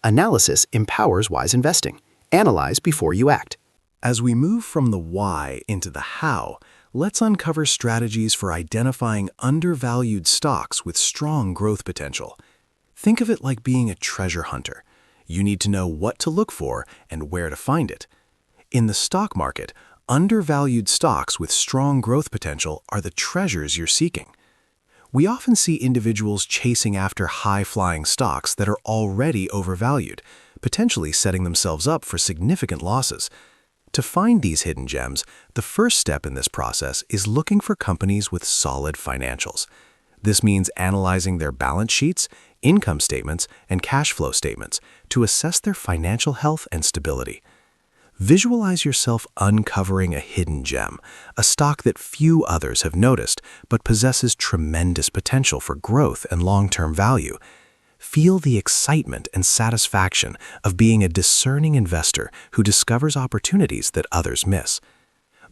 Analysis empowers wise investing. Analyze before you act. As we move from the why into the how, let's uncover strategies for identifying undervalued stocks with strong growth potential. Think of it like being a treasure hunter. You need to know what to look for and where to find it. In the stock market, undervalued stocks with strong growth potential are the treasures you're seeking. We often see individuals chasing after high-flying stocks that are already overvalued, potentially setting themselves up for significant losses. To find these hidden gems, the first step in this process is looking for companies with solid financials. This means analyzing their balance sheets, income statements, and cash flow statements to assess their financial health and stability. Visualize yourself uncovering a hidden gem, a stock that few others have noticed but possesses tremendous potential for growth and long-term value. Feel the excitement and satisfaction of being a discerning investor who discovers opportunities that others miss.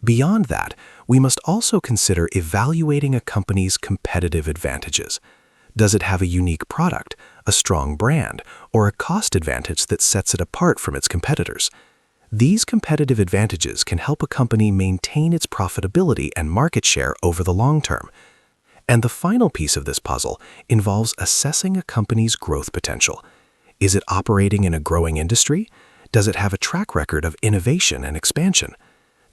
Beyond that, we must also consider evaluating a company's competitive advantages. Does it have a unique product, a strong brand, or a cost advantage that sets it apart from its competitors. These competitive advantages can help a company maintain its profitability and market share over the long term. And the final piece of this puzzle involves assessing a company's growth potential. Is it operating in a growing industry? Does it have a track record of innovation and expansion?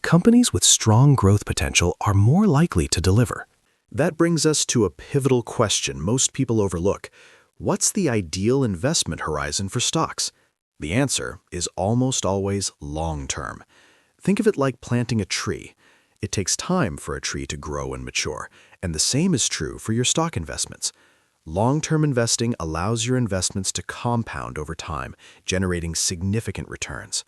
Companies with strong growth potential are more likely to deliver. That brings us to a pivotal question most people overlook. What's the ideal investment horizon for stocks? The answer is almost always long-term. Think of it like planting a tree. It takes time for a tree to grow and mature, and the same is true for your stock investments. Long-term investing allows your investments to compound over time, generating significant returns.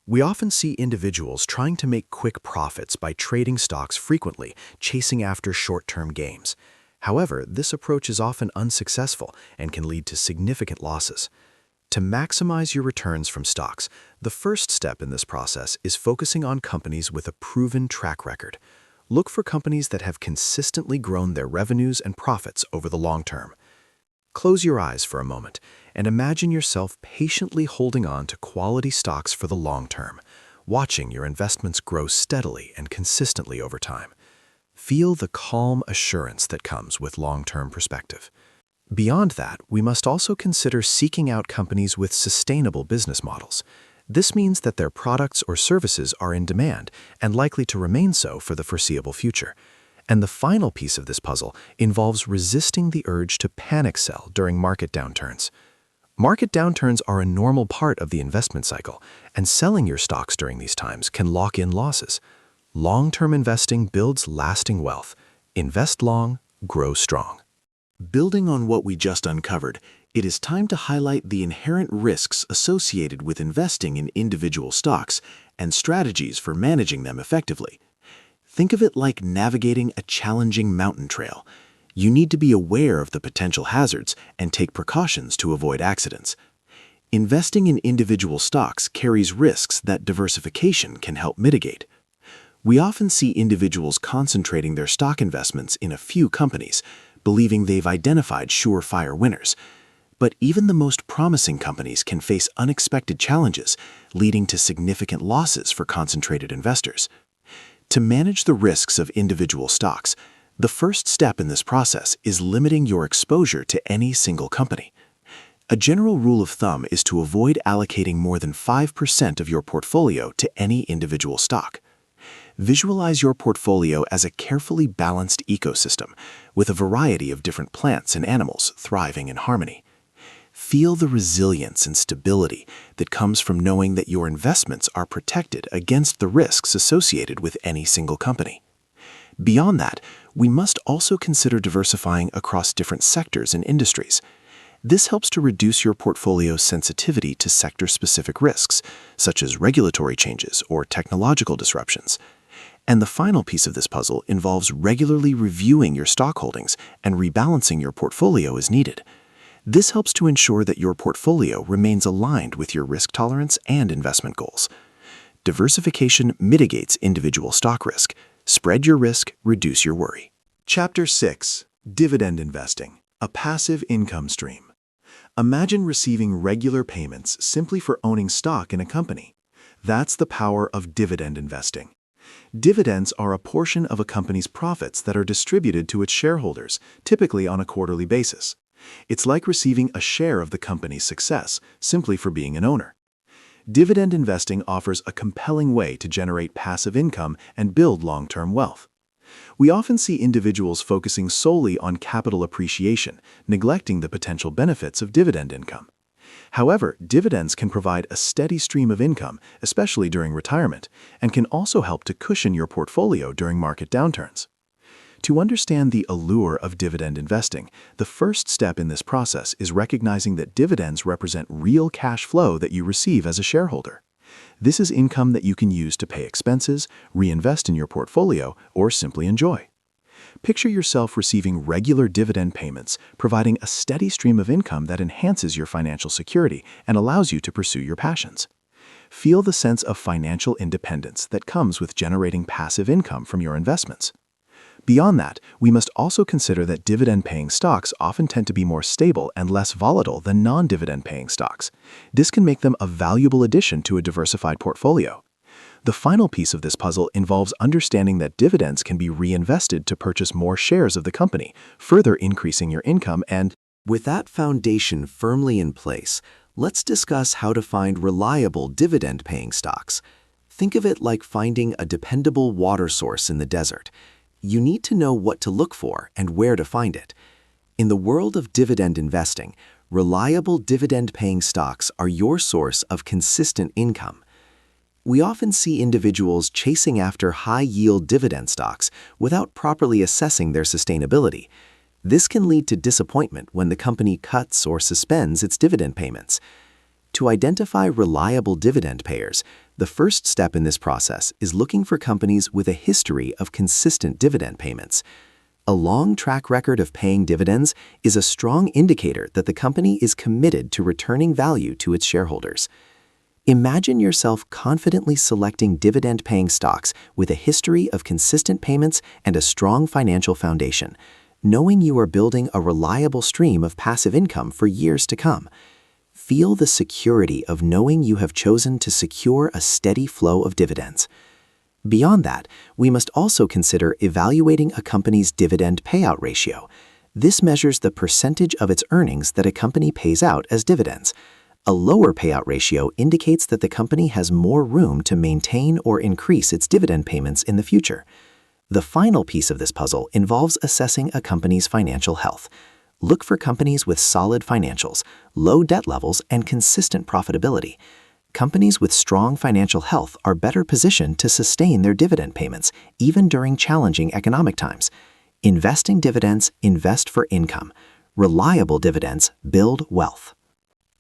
We often see individuals trying to make quick profits by trading stocks frequently, chasing after short-term gains. However, this approach is often unsuccessful and can lead to significant losses. To maximize your returns from stocks, the first step in this process is focusing on companies with a proven track record. Look for companies that have consistently grown their revenues and profits over the long term. Close your eyes for a moment and imagine yourself patiently holding on to quality stocks for the long term, watching your investments grow steadily and consistently over time. Feel the calm assurance that comes with long-term perspective. Beyond that, we must also consider seeking out companies with sustainable business models. This means that their products or services are in demand and likely to remain so for the foreseeable future. And the final piece of this puzzle involves resisting the urge to panic sell during market downturns. Market downturns are a normal part of the investment cycle, and selling your stocks during these times can lock in losses. Long-term investing builds lasting wealth. Invest long, grow strong. Building on what we just uncovered, it is time to highlight the inherent risks associated with investing in individual stocks and strategies for managing them effectively. Think of it like navigating a challenging mountain trail. You need to be aware of the potential hazards and take precautions to avoid accidents. Investing in individual stocks carries risks that diversification can help mitigate. We often see individuals concentrating their stock investments in a few companies, believing they've identified surefire winners. But even the most promising companies can face unexpected challenges, leading to significant losses for concentrated investors. To manage the risks of individual stocks, the first step in this process is limiting your exposure to any single company. A general rule of thumb is to avoid allocating more than 5% of your portfolio to any individual stock. Visualize your portfolio as a carefully balanced ecosystem with a variety of different plants and animals thriving in harmony. Feel the resilience and stability that comes from knowing that your investments are protected against the risks associated with any single company. Beyond that, we must also consider diversifying across different sectors and industries. This helps to reduce your portfolio's sensitivity to sector-specific risks, such as regulatory changes or technological disruptions. And the final piece of this puzzle involves regularly reviewing your stock holdings and rebalancing your portfolio as needed. This helps to ensure that your portfolio remains aligned with your risk tolerance and investment goals. Diversification mitigates individual stock risk. Spread your risk, reduce your worry. Chapter 6. Dividend Investing, a passive income stream. Imagine receiving regular payments simply for owning stock in a company. That's the power of dividend investing. Dividends are a portion of a company's profits that are distributed to its shareholders, typically on a quarterly basis. It's like receiving a share of the company's success simply for being an owner. Dividend investing offers a compelling way to generate passive income and build long-term wealth. We often see individuals focusing solely on capital appreciation, neglecting the potential benefits of dividend income. However, dividends can provide a steady stream of income, especially during retirement, and can also help to cushion your portfolio during market downturns. To understand the allure of dividend investing, the first step in this process is recognizing that dividends represent real cash flow that you receive as a shareholder. This is income that you can use to pay expenses, reinvest in your portfolio, or simply enjoy. Picture yourself receiving regular dividend payments, providing a steady stream of income that enhances your financial security and allows you to pursue your passions. Feel the sense of financial independence that comes with generating passive income from your investments. Beyond that, we must also consider that dividend-paying stocks often tend to be more stable and less volatile than non-dividend-paying stocks. This can make them a valuable addition to a diversified portfolio. The final piece of this puzzle involves understanding that dividends can be reinvested to purchase more shares of the company, further increasing your income and, with that foundation firmly in place, let's discuss how to find reliable dividend-paying stocks. Think of it like finding a dependable water source in the desert. You need to know what to look for and where to find it. In the world of dividend investing, reliable dividend-paying stocks are your source of consistent income. We often see individuals chasing after high-yield dividend stocks without properly assessing their sustainability. This can lead to disappointment when the company cuts or suspends its dividend payments. To identify reliable dividend payers, the first step in this process is looking for companies with a history of consistent dividend payments. A long track record of paying dividends is a strong indicator that the company is committed to returning value to its shareholders. Imagine yourself confidently selecting dividend-paying stocks with a history of consistent payments and a strong financial foundation, knowing you are building a reliable stream of passive income for years to come. Feel the security of knowing you have chosen to secure a steady flow of dividends. Beyond that, we must also consider evaluating a company's dividend payout ratio. This measures the percentage of its earnings that a company pays out as dividends. A lower payout ratio indicates that the company has more room to maintain or increase its dividend payments in the future. The final piece of this puzzle involves assessing a company's financial health. Look for companies with solid financials, low debt levels, and consistent profitability. Companies with strong financial health are better positioned to sustain their dividend payments, even during challenging economic times. Investing dividends invest for income. Reliable dividends build wealth.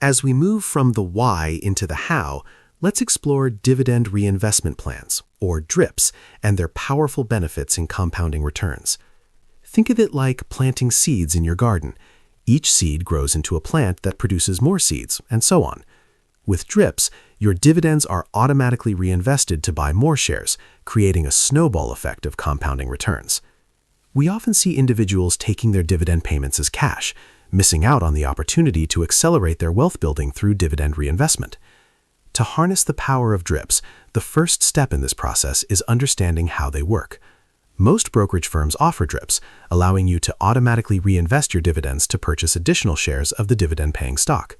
As we move from the why into the how, let's explore dividend reinvestment plans, or DRIPs, and their powerful benefits in compounding returns. Think of it like planting seeds in your garden. Each seed grows into a plant that produces more seeds, and so on. With DRIPs, your dividends are automatically reinvested to buy more shares, creating a snowball effect of compounding returns. We often see individuals taking their dividend payments as cash, missing out on the opportunity to accelerate their wealth building through dividend reinvestment. To harness the power of DRIPs, the first step in this process is understanding how they work. Most brokerage firms offer DRIPs, allowing you to automatically reinvest your dividends to purchase additional shares of the dividend-paying stock.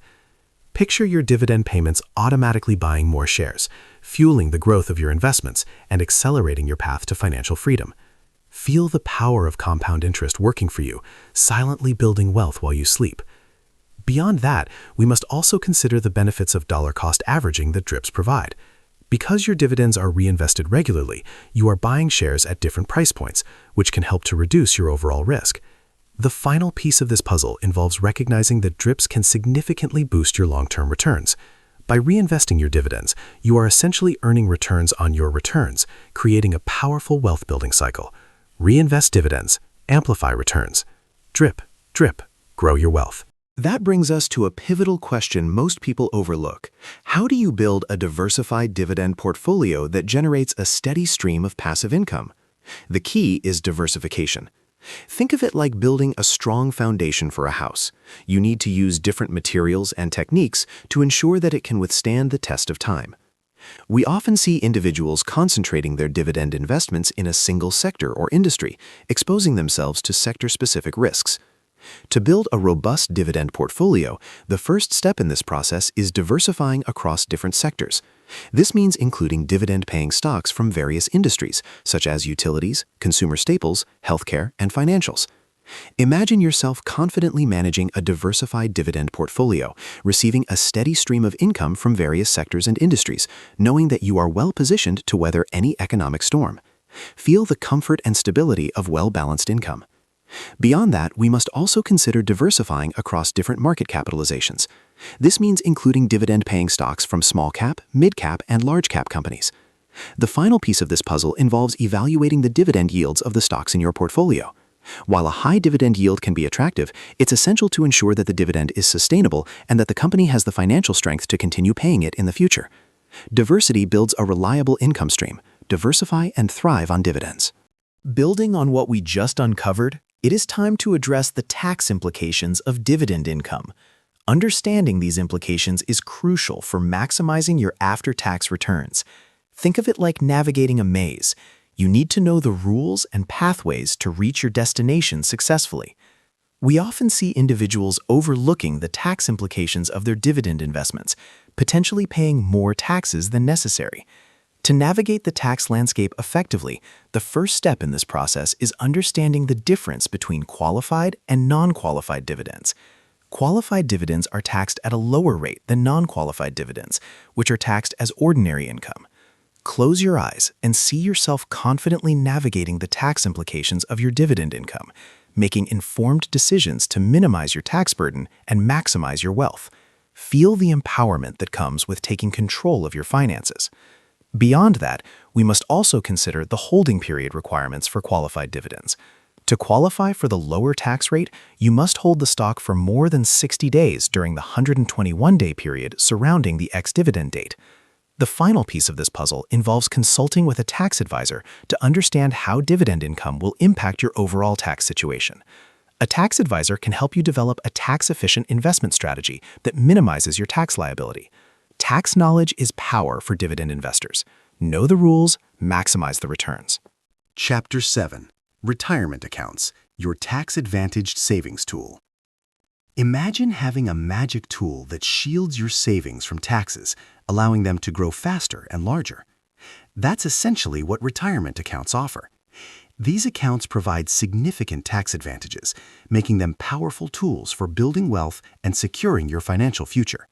Picture your dividend payments automatically buying more shares, fueling the growth of your investments and accelerating your path to financial freedom. Feel the power of compound interest working for you, silently building wealth while you sleep. Beyond that, we must also consider the benefits of dollar-cost averaging that DRIPs provide. Because your dividends are reinvested regularly, you are buying shares at different price points, which can help to reduce your overall risk. The final piece of this puzzle involves recognizing that DRIPs can significantly boost your long-term returns. By reinvesting your dividends, you are essentially earning returns on your returns, creating a powerful wealth-building cycle. Reinvest dividends, amplify returns. DRIP, DRIP, grow your wealth. That brings us to a pivotal question most people overlook. How do you build a diversified dividend portfolio that generates a steady stream of passive income? The key is diversification. Think of it like building a strong foundation for a house. You need to use different materials and techniques to ensure that it can withstand the test of time. We often see individuals concentrating their dividend investments in a single sector or industry, exposing themselves to sector-specific risks. To build a robust dividend portfolio, the first step in this process is diversifying across different sectors. This means including dividend-paying stocks from various industries, such as utilities, consumer staples, healthcare, and financials. Imagine yourself confidently managing a diversified dividend portfolio, receiving a steady stream of income from various sectors and industries, knowing that you are well-positioned to weather any economic storm. Feel the comfort and stability of well-balanced income. Beyond that, we must also consider diversifying across different market capitalizations. This means including dividend-paying stocks from small-cap, mid-cap, and large-cap companies. The final piece of this puzzle involves evaluating the dividend yields of the stocks in your portfolio. While a high dividend yield can be attractive, it's essential to ensure that the dividend is sustainable and that the company has the financial strength to continue paying it in the future. Diversity builds a reliable income stream. Diversify and thrive on dividends. Building on what we just uncovered, it is time to address the tax implications of dividend income. Understanding these implications is crucial for maximizing your after-tax returns. Think of it like navigating a maze. You need to know the rules and pathways to reach your destination successfully. We often see individuals overlooking the tax implications of their dividend investments, potentially paying more taxes than necessary. To navigate the tax landscape effectively, the first step in this process is understanding the difference between qualified and non-qualified dividends. Qualified dividends are taxed at a lower rate than non-qualified dividends, which are taxed as ordinary income. Close your eyes and see yourself confidently navigating the tax implications of your dividend income, making informed decisions to minimize your tax burden and maximize your wealth. Feel the empowerment that comes with taking control of your finances. Beyond that, we must also consider the holding period requirements for qualified dividends. To qualify for the lower tax rate, you must hold the stock for more than 60 days during the 121-day period surrounding the ex-dividend date. The final piece of this puzzle involves consulting with a tax advisor to understand how dividend income will impact your overall tax situation. A tax advisor can help you develop a tax-efficient investment strategy that minimizes your tax liability. Tax knowledge is power for dividend investors. Know the rules, maximize the returns. Chapter 7. Retirement Accounts, your tax-advantaged savings tool. Imagine having a magic tool that shields your savings from taxes, allowing them to grow faster and larger. That's essentially what retirement accounts offer. These accounts provide significant tax advantages, making them powerful tools for building wealth and securing your financial future.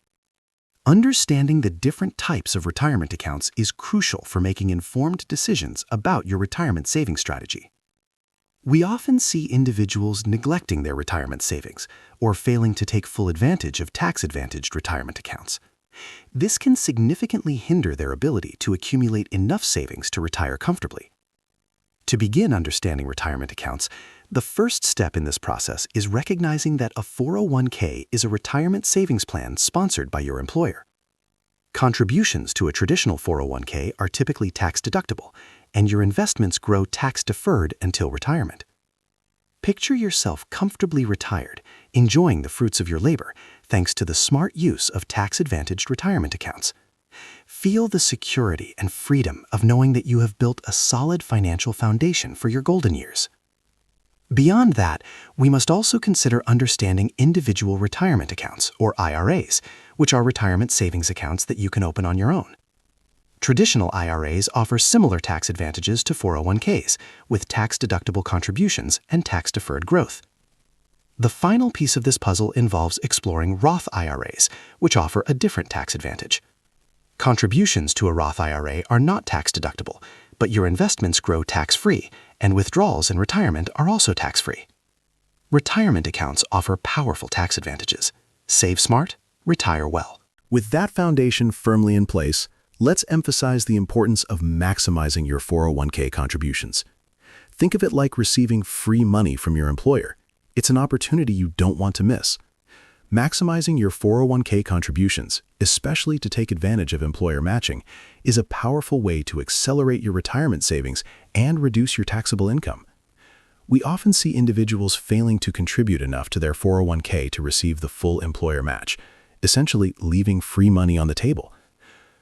Understanding the different types of retirement accounts is crucial for making informed decisions about your retirement saving strategy. We often see individuals neglecting their retirement savings or failing to take full advantage of tax-advantaged retirement accounts. This can significantly hinder their ability to accumulate enough savings to retire comfortably. To begin understanding retirement accounts, the first step in this process is recognizing that a 401k is a retirement savings plan sponsored by your employer. Contributions to a traditional 401k are typically tax-deductible, and your investments grow tax-deferred until retirement. Picture yourself comfortably retired, enjoying the fruits of your labor thanks to the smart use of tax-advantaged retirement accounts. Feel the security and freedom of knowing that you have built a solid financial foundation for your golden years. Beyond that, we must also consider understanding individual retirement accounts, or IRAs, which are retirement savings accounts that you can open on your own. Traditional IRAs offer similar tax advantages to 401ks, with tax-deductible contributions and tax-deferred growth. The final piece of this puzzle involves exploring Roth IRAs, which offer a different tax advantage. Contributions to a Roth IRA are not tax-deductible, but your investments grow tax-free, and withdrawals in retirement are also tax-free. Retirement accounts offer powerful tax advantages. Save smart, retire well. With that foundation firmly in place, let's emphasize the importance of maximizing your 401k contributions. Think of it like receiving free money from your employer. It's an opportunity you don't want to miss. Maximizing your 401k contributions, especially to take advantage of employer matching, is a powerful way to accelerate your retirement savings and reduce your taxable income. We often see individuals failing to contribute enough to their 401k to receive the full employer match, essentially leaving free money on the table.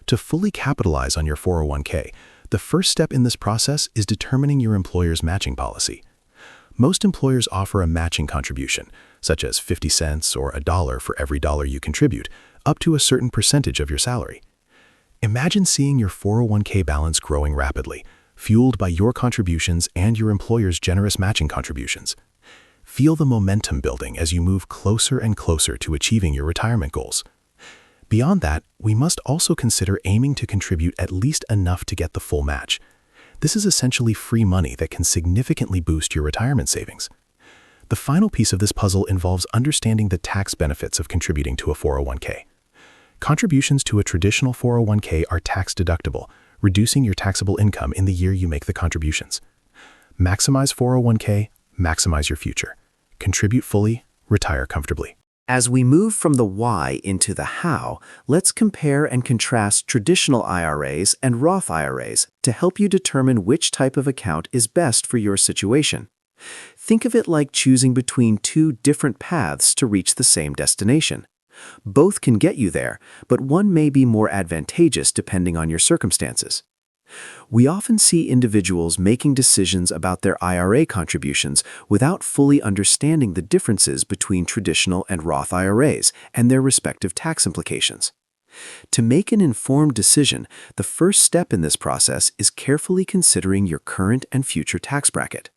To fully capitalize on your 401k, the first step in this process is determining your employer's matching policy. Most employers offer a matching contribution, such as 50 cents or $1 for every dollar you contribute, up to a certain percentage of your salary. Imagine seeing your 401k balance growing rapidly, fueled by your contributions and your employer's generous matching contributions. Feel the momentum building as you move closer and closer to achieving your retirement goals. Beyond that, we must also consider aiming to contribute at least enough to get the full match. This is essentially free money that can significantly boost your retirement savings. The final piece of this puzzle involves understanding the tax benefits of contributing to a 401k. Contributions to a traditional 401k are tax-deductible, reducing your taxable income in the year you make the contributions. Maximize 401k, maximize your future. Contribute fully, retire comfortably. As we move from the why into the how, let's compare and contrast traditional IRAs and Roth IRAs to help you determine which type of account is best for your situation. Think of it like choosing between two different paths to reach the same destination. Both can get you there, but one may be more advantageous depending on your circumstances. We often see individuals making decisions about their IRA contributions without fully understanding the differences between traditional and Roth IRAs and their respective tax implications. To make an informed decision, the first step in this process is carefully considering your current and future tax bracket.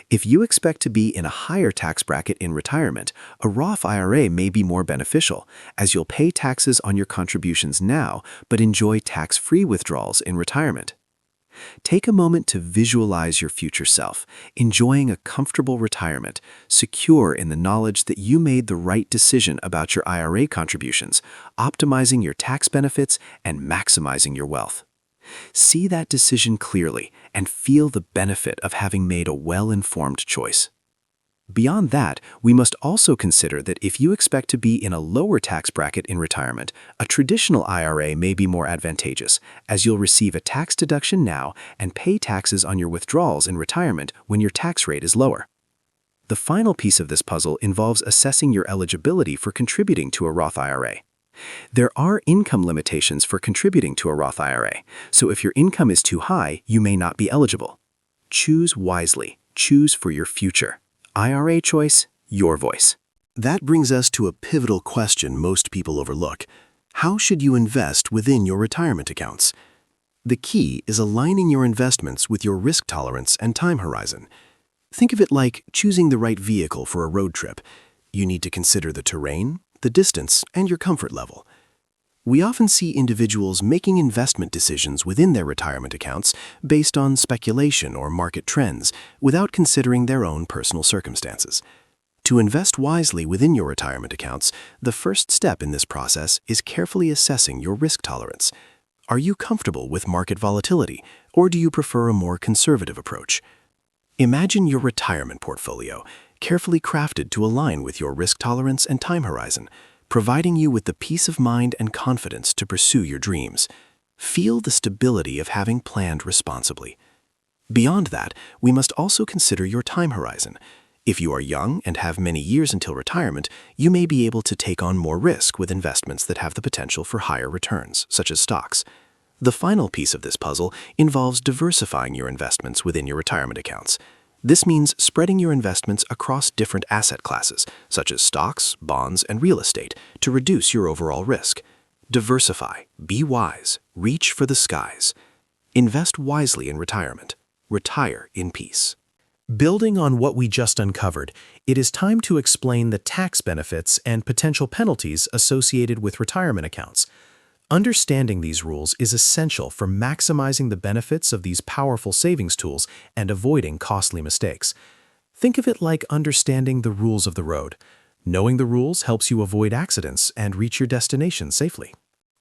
If you expect to be in a higher tax bracket in retirement, a Roth IRA may be more beneficial, as you'll pay taxes on your contributions now but enjoy tax-free withdrawals in retirement. Take a moment to visualize your future self, enjoying a comfortable retirement, secure in the knowledge that you made the right decision about your IRA contributions, optimizing your tax benefits and maximizing your wealth. See that decision clearly and feel the benefit of having made a well-informed choice. Beyond that, we must also consider that if you expect to be in a lower tax bracket in retirement, a traditional IRA may be more advantageous, as you'll receive a tax deduction now and pay taxes on your withdrawals in retirement when your tax rate is lower. The final piece of this puzzle involves assessing your eligibility for contributing to a Roth IRA. There are income limitations for contributing to a Roth IRA, so if your income is too high, you may not be eligible. Choose wisely. Choose for your future. IRA choice, your voice. That brings us to a pivotal question most people overlook. How should you invest within your retirement accounts? The key is aligning your investments with your risk tolerance and time horizon. Think of it like choosing the right vehicle for a road trip. You need to consider the terrain, the distance, and your comfort level. We often see individuals making investment decisions within their retirement accounts based on speculation or market trends without considering their own personal circumstances. To invest wisely within your retirement accounts, the first step in this process is carefully assessing your risk tolerance. Are you comfortable with market volatility, or do you prefer a more conservative approach? Imagine your retirement portfolio, carefully crafted to align with your risk tolerance and time horizon, providing you with the peace of mind and confidence to pursue your dreams. Feel the stability of having planned responsibly. Beyond that, we must also consider your time horizon. If you are young and have many years until retirement, you may be able to take on more risk with investments that have the potential for higher returns, such as stocks. The final piece of this puzzle involves diversifying your investments within your retirement accounts. This means spreading your investments across different asset classes, such as stocks, bonds, and real estate, to reduce your overall risk. Diversify, be wise, reach for the skies. Invest wisely in retirement. Retire in peace. Building on what we just uncovered, it is time to explain the tax benefits and potential penalties associated with retirement accounts. Understanding these rules is essential for maximizing the benefits of these powerful savings tools and avoiding costly mistakes. Think of it like understanding the rules of the road. Knowing the rules helps you avoid accidents and reach your destination safely.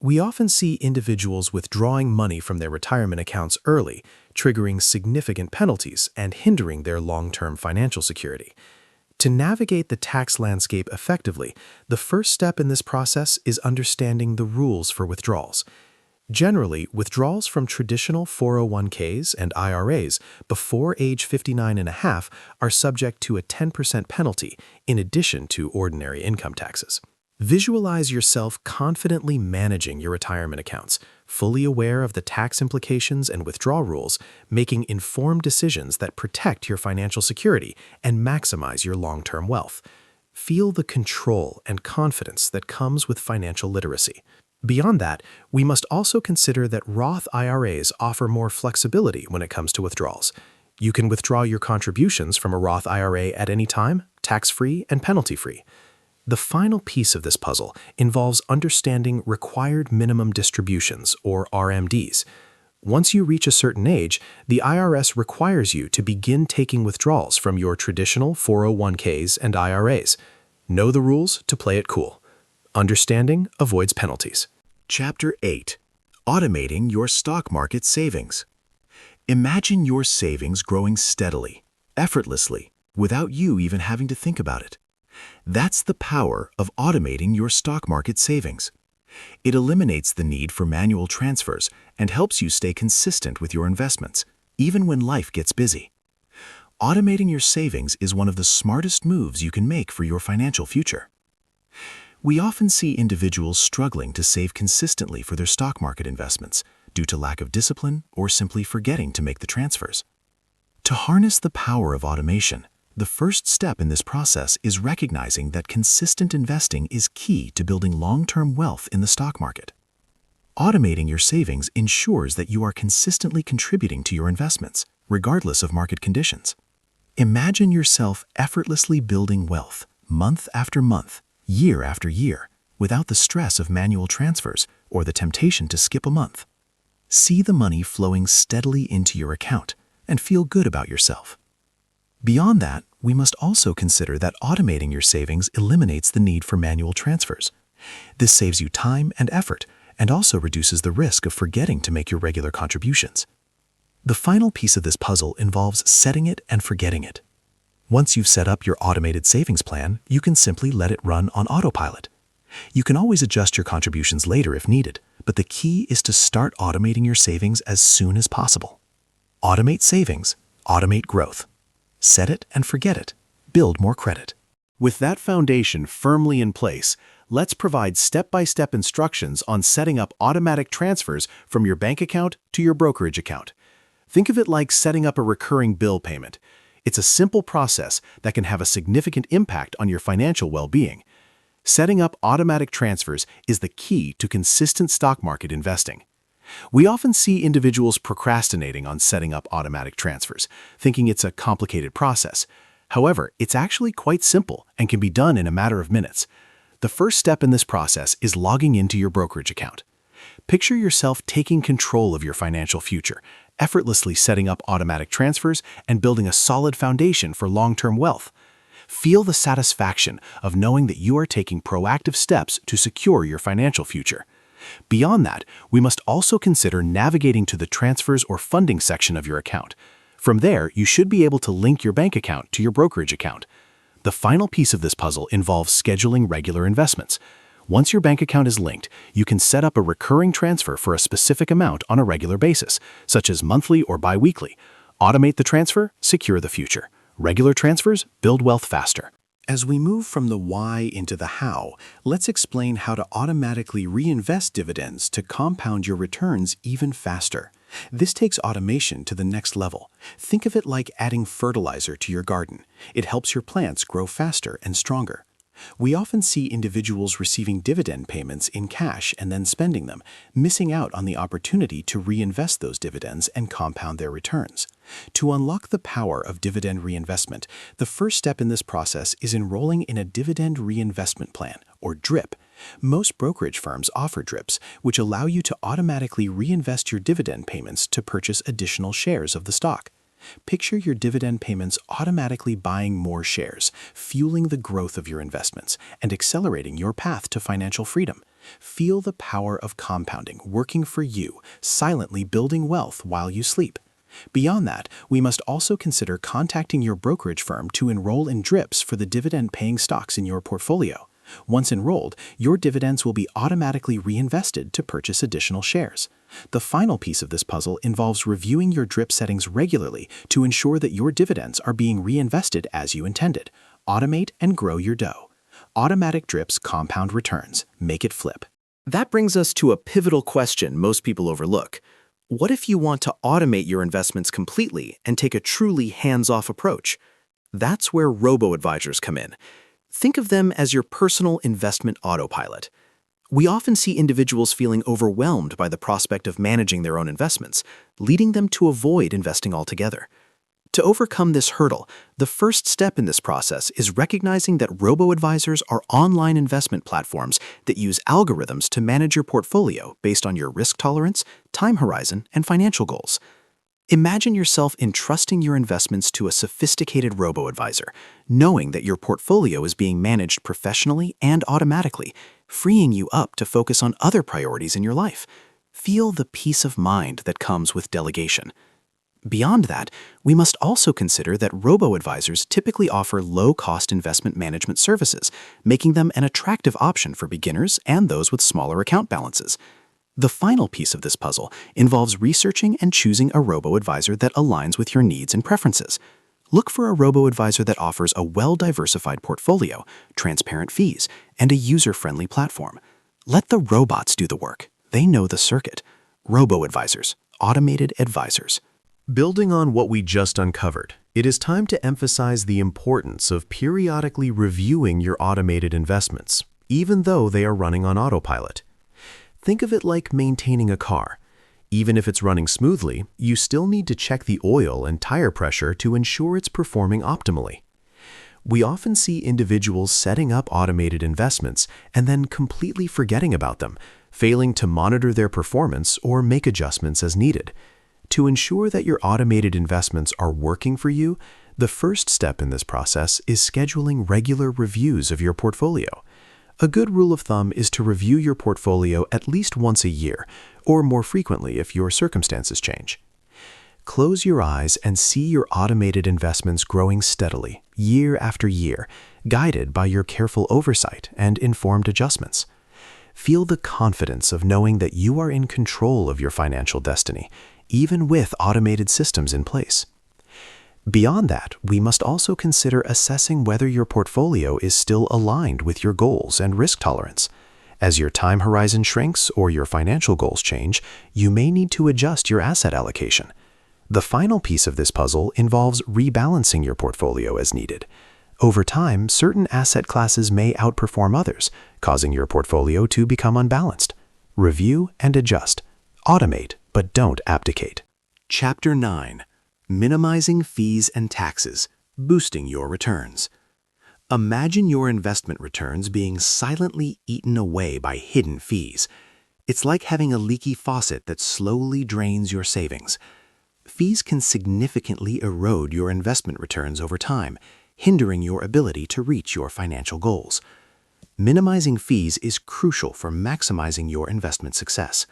We often see individuals withdrawing money from their retirement accounts early, triggering significant penalties and hindering their long-term financial security. To navigate the tax landscape effectively, the first step in this process is understanding the rules for withdrawals. Generally, withdrawals from traditional 401ks and IRAs before age 59.5 are subject to a 10% penalty in addition to ordinary income taxes. Visualize yourself confidently managing your retirement accounts, fully aware of the tax implications and withdrawal rules, making informed decisions that protect your financial security and maximize your long-term wealth. Feel the control and confidence that comes with financial literacy. Beyond that, we must also consider that Roth IRAs offer more flexibility when it comes to withdrawals. You can withdraw your contributions from a Roth IRA at any time, tax-free and penalty-free. The final piece of this puzzle involves understanding required minimum distributions, or RMDs. Once you reach a certain age, the IRS requires you to begin taking withdrawals from your traditional 401ks and IRAs. Know the rules to play it cool. Understanding avoids penalties. Chapter 8. Automating your stock market savings. Imagine your savings growing steadily, effortlessly, without you even having to think about it. That's the power of automating your stock market savings. It eliminates the need for manual transfers and helps you stay consistent with your investments, even when life gets busy. Automating your savings is one of the smartest moves you can make for your financial future. We often see individuals struggling to save consistently for their stock market investments due to lack of discipline or simply forgetting to make the transfers. To harness the power of automation, the first step in this process is recognizing that consistent investing is key to building long-term wealth in the stock market. Automating your savings ensures that you are consistently contributing to your investments, regardless of market conditions. Imagine yourself effortlessly building wealth, month after month, year after year, without the stress of manual transfers or the temptation to skip a month. See the money flowing steadily into your account and feel good about yourself. Beyond that, we must also consider that automating your savings eliminates the need for manual transfers. This saves you time and effort and also reduces the risk of forgetting to make your regular contributions. The final piece of this puzzle involves setting it and forgetting it. Once you've set up your automated savings plan, you can simply let it run on autopilot. You can always adjust your contributions later if needed, but the key is to start automating your savings as soon as possible. Automate savings, automate growth. Set it and forget it. Build more credit. With that foundation firmly in place, let's provide step-by-step instructions on setting up automatic transfers from your bank account to your brokerage account. Think of it like setting up a recurring bill payment. It's a simple process that can have a significant impact on your financial well-being. Setting up automatic transfers is the key to consistent stock market investing. We often see individuals procrastinating on setting up automatic transfers, thinking it's a complicated process. However, it's actually quite simple and can be done in a matter of minutes. The first step in this process is logging into your brokerage account. Picture yourself taking control of your financial future, effortlessly setting up automatic transfers and building a solid foundation for long-term wealth. Feel the satisfaction of knowing that you are taking proactive steps to secure your financial future. Beyond that, we must also consider navigating to the transfers or funding section of your account. From there, you should be able to link your bank account to your brokerage account. The final piece of this puzzle involves scheduling regular investments. Once your bank account is linked, you can set up a recurring transfer for a specific amount on a regular basis, such as monthly or bi-weekly. Automate the transfer, secure the future. Regular transfers build wealth faster. As we move from the why into the how, let's explain how to automatically reinvest dividends to compound your returns even faster. This takes automation to the next level. Think of it like adding fertilizer to your garden. It helps your plants grow faster and stronger. We often see individuals receiving dividend payments in cash and then spending them, missing out on the opportunity to reinvest those dividends and compound their returns. To unlock the power of dividend reinvestment, the first step in this process is enrolling in a dividend reinvestment plan, or DRIP. Most brokerage firms offer DRIPs, which allow you to automatically reinvest your dividend payments to purchase additional shares of the stock. Picture your dividend payments automatically buying more shares, fueling the growth of your investments, and accelerating your path to financial freedom. Feel the power of compounding working for you, silently building wealth while you sleep. Beyond that, we must also consider contacting your brokerage firm to enroll in DRIPs for the dividend-paying stocks in your portfolio. Once enrolled, your dividends will be automatically reinvested to purchase additional shares. The final piece of this puzzle involves reviewing your DRIP settings regularly to ensure that your dividends are being reinvested as you intended. Automate and grow your dough. Automatic DRIPs compound returns. Make it flip. That brings us to a pivotal question most people overlook. What if you want to automate your investments completely and take a truly hands-off approach? That's where robo-advisors come in. Think of them as your personal investment autopilot. We often see individuals feeling overwhelmed by the prospect of managing their own investments, leading them to avoid investing altogether. To overcome this hurdle, the first step in this process is recognizing that robo-advisors are online investment platforms that use algorithms to manage your portfolio based on your risk tolerance, time horizon, and financial goals. Imagine yourself entrusting your investments to a sophisticated robo-advisor, knowing that your portfolio is being managed professionally and automatically, freeing you up to focus on other priorities in your life. Feel the peace of mind that comes with delegation. Beyond that, we must also consider that robo-advisors typically offer low-cost investment management services, making them an attractive option for beginners and those with smaller account balances. The final piece of this puzzle involves researching and choosing a robo-advisor that aligns with your needs and preferences. Look for a robo-advisor that offers a well-diversified portfolio, transparent fees, and a user-friendly platform. Let the robots do the work. They know the circuit. Robo-advisors, automated advisors. Building on what we just uncovered, it is time to emphasize the importance of periodically reviewing your automated investments, even though they are running on autopilot. Think of it like maintaining a car. Even if it's running smoothly, you still need to check the oil and tire pressure to ensure it's performing optimally. We often see individuals setting up automated investments and then completely forgetting about them, failing to monitor their performance or make adjustments as needed. To ensure that your automated investments are working for you, the first step in this process is scheduling regular reviews of your portfolio. A good rule of thumb is to review your portfolio at least once a year, or more frequently if your circumstances change. Close your eyes and see your automated investments growing steadily, year after year, guided by your careful oversight and informed adjustments. Feel the confidence of knowing that you are in control of your financial destiny, even with automated systems in place. Beyond that, we must also consider assessing whether your portfolio is still aligned with your goals and risk tolerance. As your time horizon shrinks or your financial goals change, you may need to adjust your asset allocation. The final piece of this puzzle involves rebalancing your portfolio as needed. Over time, certain asset classes may outperform others, causing your portfolio to become unbalanced. Review and adjust. Automate, but don't abdicate. Chapter 9. Minimizing Fees and Taxes, Boosting Your Returns. Imagine your investment returns being silently eaten away by hidden fees. It's like having a leaky faucet that slowly drains your savings. Fees can significantly erode your investment returns over time, hindering your ability to reach your financial goals. Minimizing fees is crucial for maximizing your investment success.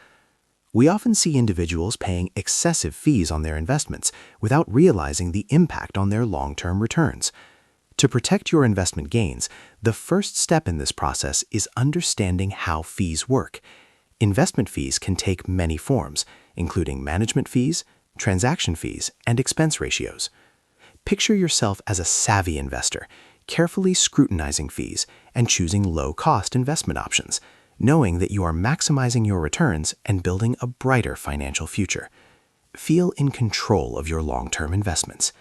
We often see individuals paying excessive fees on their investments without realizing the impact on their long-term returns. To protect your investment gains, the first step in this process is understanding how fees work. Investment fees can take many forms, including management fees, transaction fees, and expense ratios. Picture yourself as a savvy investor, carefully scrutinizing fees and choosing low-cost investment options, knowing that you are maximizing your returns and building a brighter financial future. Feel in control of your long-term investments.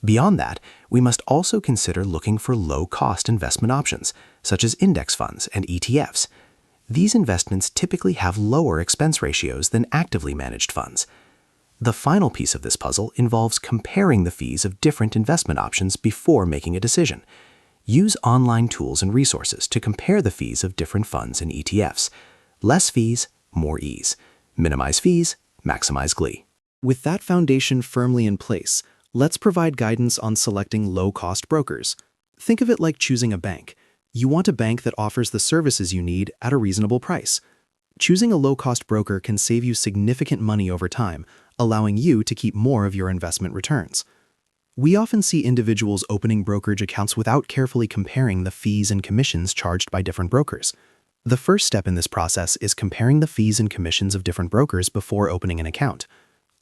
Beyond that, we must also consider looking for low-cost investment options, such as index funds and ETFs. These investments typically have lower expense ratios than actively managed funds. The final piece of this puzzle involves comparing the fees of different investment options before making a decision. Use online tools and resources to compare the fees of different funds and ETFs. Less fees, more ease. Minimize fees, maximize glee. With that foundation firmly in place, let's provide guidance on selecting low-cost brokers. Think of it like choosing a bank. You want a bank that offers the services you need at a reasonable price. Choosing a low-cost broker can save you significant money over time, allowing you to keep more of your investment returns. We often see individuals opening brokerage accounts without carefully comparing the fees and commissions charged by different brokers. The first step in this process is comparing the fees and commissions of different brokers before opening an account.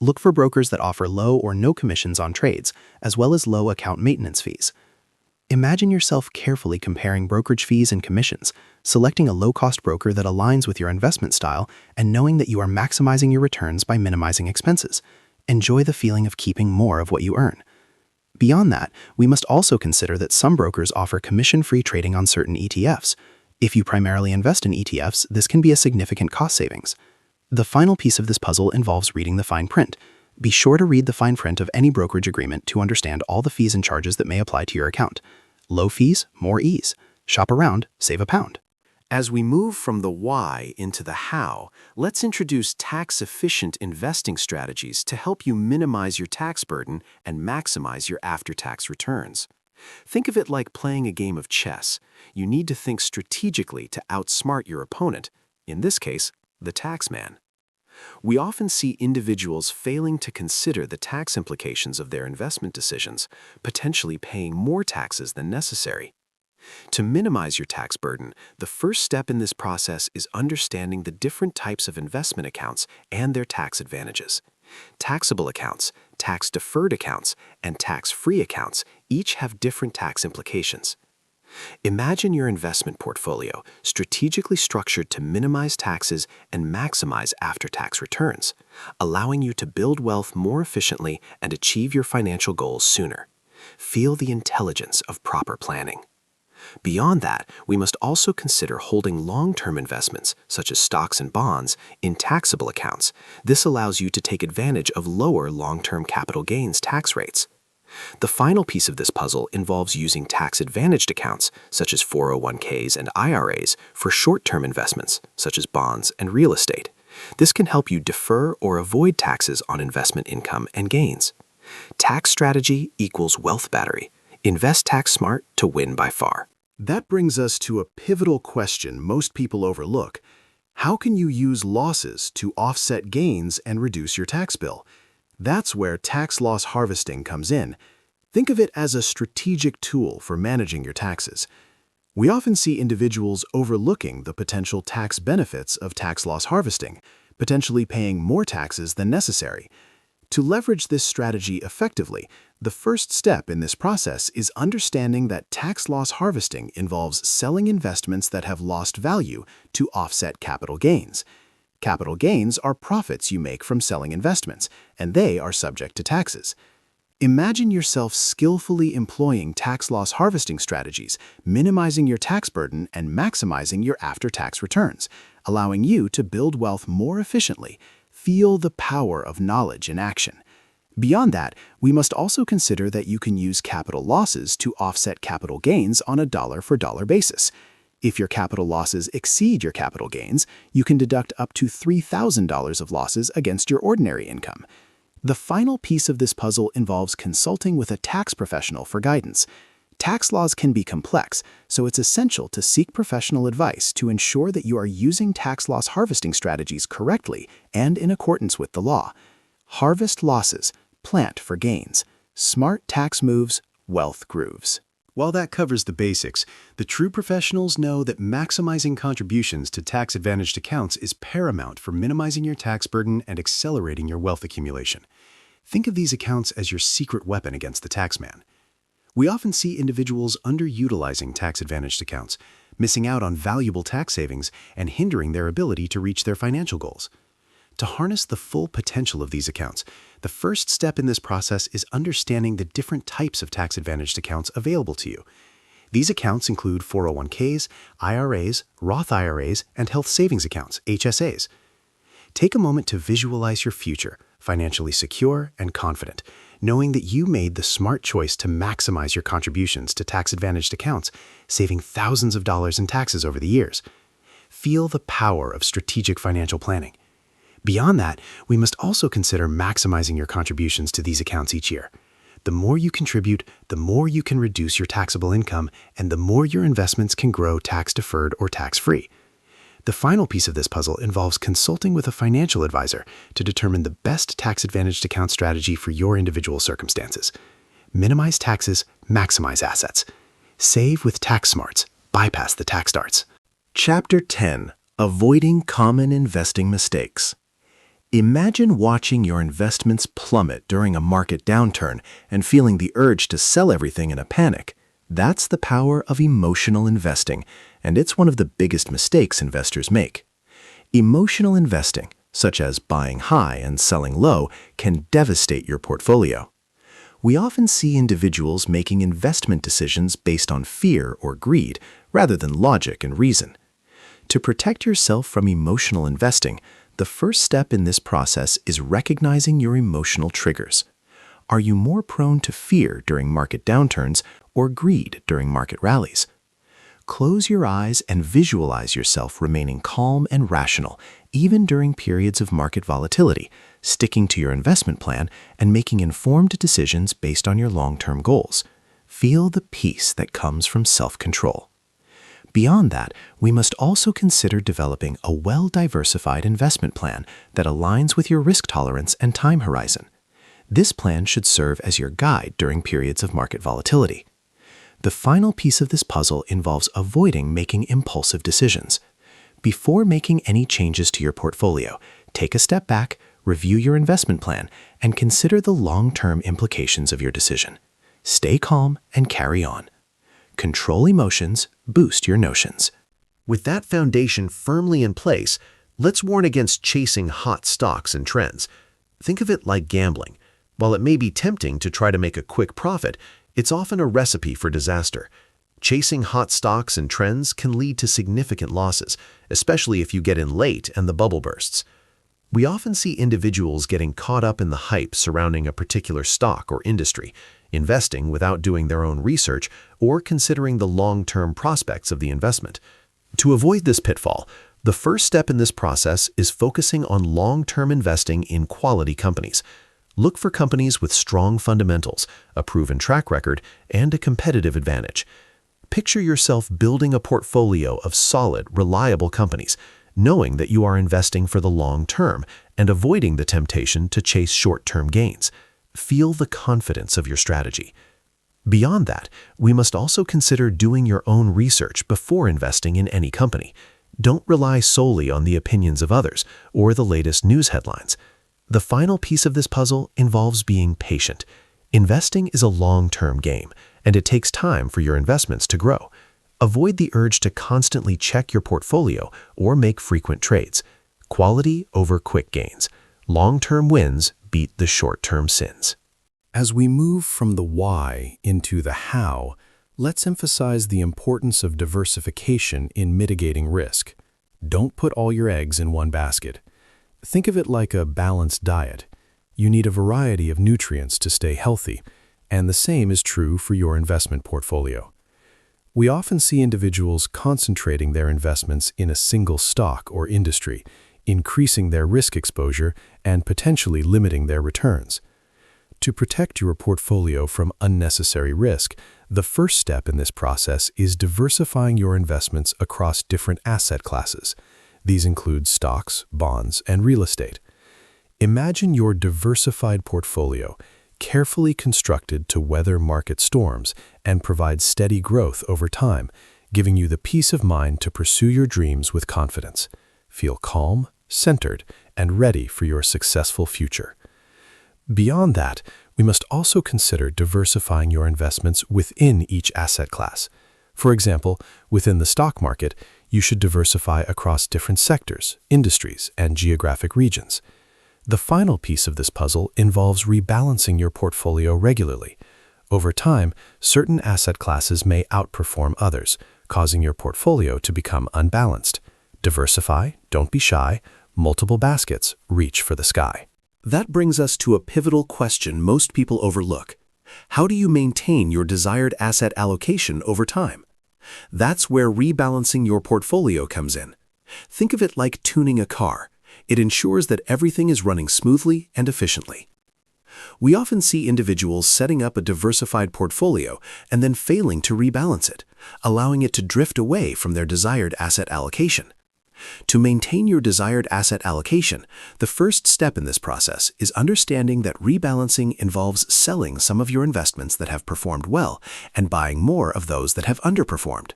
Look for brokers that offer low or no commissions on trades, as well as low account maintenance fees. Imagine yourself carefully comparing brokerage fees and commissions, selecting a low-cost broker that aligns with your investment style, and knowing that you are maximizing your returns by minimizing expenses. Enjoy the feeling of keeping more of what you earn. Beyond that, we must also consider that some brokers offer commission-free trading on certain ETFs. If you primarily invest in ETFs, this can be a significant cost savings. The final piece of this puzzle involves reading the fine print. Be sure to read the fine print of any brokerage agreement to understand all the fees and charges that may apply to your account. Low fees, more ease. Shop around, save a pound. As we move from the why into the how, let's introduce tax-efficient investing strategies to help you minimize your tax burden and maximize your after-tax returns. Think of it like playing a game of chess. You need to think strategically to outsmart your opponent, in this case, the tax man. We often see individuals failing to consider the tax implications of their investment decisions, potentially paying more taxes than necessary. To minimize your tax burden, the first step in this process is understanding the different types of investment accounts and their tax advantages. Taxable accounts, tax-deferred accounts, and tax-free accounts each have different tax implications. Imagine your investment portfolio strategically structured to minimize taxes and maximize after-tax returns, allowing you to build wealth more efficiently and achieve your financial goals sooner. Feel the intelligence of proper planning. Beyond that, we must also consider holding long-term investments, such as stocks and bonds, in taxable accounts. This allows you to take advantage of lower long-term capital gains tax rates. The final piece of this puzzle involves using tax-advantaged accounts, such as 401ks and IRAs, for short-term investments, such as bonds and real estate. This can help you defer or avoid taxes on investment income and gains. Tax strategy equals wealth battery. Invest tax smart to win by far. That brings us to a pivotal question most people overlook. How can you use losses to offset gains and reduce your tax bill? That's where tax loss harvesting comes in. Think of it as a strategic tool for managing your taxes. We often see individuals overlooking the potential tax benefits of tax loss harvesting, potentially paying more taxes than necessary. To leverage this strategy effectively, the first step in this process is understanding that tax loss harvesting involves selling investments that have lost value to offset capital gains. Capital gains are profits you make from selling investments, and they are subject to taxes. Imagine yourself skillfully employing tax loss harvesting strategies, minimizing your tax burden and maximizing your after-tax returns, allowing you to build wealth more efficiently. Feel the power of knowledge in action. Beyond that, we must also consider that you can use capital losses to offset capital gains on a dollar-for-dollar basis. If your capital losses exceed your capital gains, you can deduct up to $3,000 of losses against your ordinary income. The final piece of this puzzle involves consulting with a tax professional for guidance. Tax laws can be complex, so it's essential to seek professional advice to ensure that you are using tax loss harvesting strategies correctly and in accordance with the law. Harvest losses, plant for gains. Smart tax moves, wealth grooves. While that covers the basics, the true professionals know that maximizing contributions to tax-advantaged accounts is paramount for minimizing your tax burden and accelerating your wealth accumulation. Think of these accounts as your secret weapon against the taxman. We often see individuals underutilizing tax-advantaged accounts, missing out on valuable tax savings and hindering their ability to reach their financial goals. To harness the full potential of these accounts, the first step in this process is understanding the different types of tax-advantaged accounts available to you. These accounts include 401ks, IRAs, Roth IRAs, and health savings accounts, HSAs. Take a moment to visualize your future, financially secure and confident, knowing that you made the smart choice to maximize your contributions to tax-advantaged accounts, saving thousands of dollars in taxes over the years. Feel the power of strategic financial planning. Beyond that, we must also consider maximizing your contributions to these accounts each year. The more you contribute, the more you can reduce your taxable income, and the more your investments can grow tax-deferred or tax-free. The final piece of this puzzle involves consulting with a financial advisor to determine the best tax-advantaged account strategy for your individual circumstances. Minimize taxes, maximize assets. Save with tax smarts, bypass the tax darts. Chapter 10: Avoiding Common Investing Mistakes. Imagine watching your investments plummet during a market downturn and feeling the urge to sell everything in a panic. That's the power of emotional investing, and it's one of the biggest mistakes investors make. Emotional investing, such as buying high and selling low, can devastate your portfolio. We often see individuals making investment decisions based on fear or greed, rather than logic and reason. To protect yourself from emotional investing, the first step in this process is recognizing your emotional triggers. Are you more prone to fear during market downturns or greed during market rallies? Close your eyes and visualize yourself remaining calm and rational, even during periods of market volatility, sticking to your investment plan and making informed decisions based on your long-term goals. Feel the peace that comes from self-control. Beyond that, we must also consider developing a well-diversified investment plan that aligns with your risk tolerance and time horizon. This plan should serve as your guide during periods of market volatility. The final piece of this puzzle involves avoiding making impulsive decisions. Before making any changes to your portfolio, take a step back, review your investment plan, and consider the long-term implications of your decision. Stay calm and carry on. Control emotions, boost your notions. With that foundation firmly in place, let's warn against chasing hot stocks and trends. Think of it like gambling. While it may be tempting to try to make a quick profit, it's often a recipe for disaster. Chasing hot stocks and trends can lead to significant losses, especially if you get in late and the bubble bursts. We often see individuals getting caught up in the hype surrounding a particular stock or industry, investing without doing their own research or considering the long-term prospects of the investment. To avoid this pitfall, the first step in this process is focusing on long-term investing in quality companies. Look for companies with strong fundamentals, a proven track record, and a competitive advantage. Picture yourself building a portfolio of solid, reliable companies, knowing that you are investing for the long term and avoiding the temptation to chase short-term gains. Feel the confidence of your strategy. Beyond that, we must also consider doing your own research before investing in any company. Don't rely solely on the opinions of others or the latest news headlines. The final piece of this puzzle involves being patient. Investing is a long-term game, and it takes time for your investments to grow. Avoid the urge to constantly check your portfolio or make frequent trades. Quality over quick gains. Long-term wins beat the short-term sins. As we move from the why into the how, let's emphasize the importance of diversification in mitigating risk. Don't put all your eggs in one basket. Think of it like a balanced diet. You need a variety of nutrients to stay healthy, and the same is true for your investment portfolio. We often see individuals concentrating their investments in a single stock or industry, increasing their risk exposure and potentially limiting their returns. To protect your portfolio from unnecessary risk, the first step in this process is diversifying your investments across different asset classes. These include stocks, bonds, and real estate. Imagine your diversified portfolio, carefully constructed to weather market storms and provide steady growth over time, giving you the peace of mind to pursue your dreams with confidence. Feel calm, centered, and ready for your successful future. Beyond that, we must also consider diversifying your investments within each asset class. For example, within the stock market, you should diversify across different sectors, industries, and geographic regions. The final piece of this puzzle involves rebalancing your portfolio regularly. Over time, certain asset classes may outperform others, causing your portfolio to become unbalanced. Diversify, don't be shy, multiple baskets, reach for the sky. That brings us to a pivotal question most people overlook. How do you maintain your desired asset allocation over time? That's where rebalancing your portfolio comes in. Think of it like tuning a car. It ensures that everything is running smoothly and efficiently. We often see individuals setting up a diversified portfolio and then failing to rebalance it, allowing it to drift away from their desired asset allocation. To maintain your desired asset allocation, the first step in this process is understanding that rebalancing involves selling some of your investments that have performed well and buying more of those that have underperformed.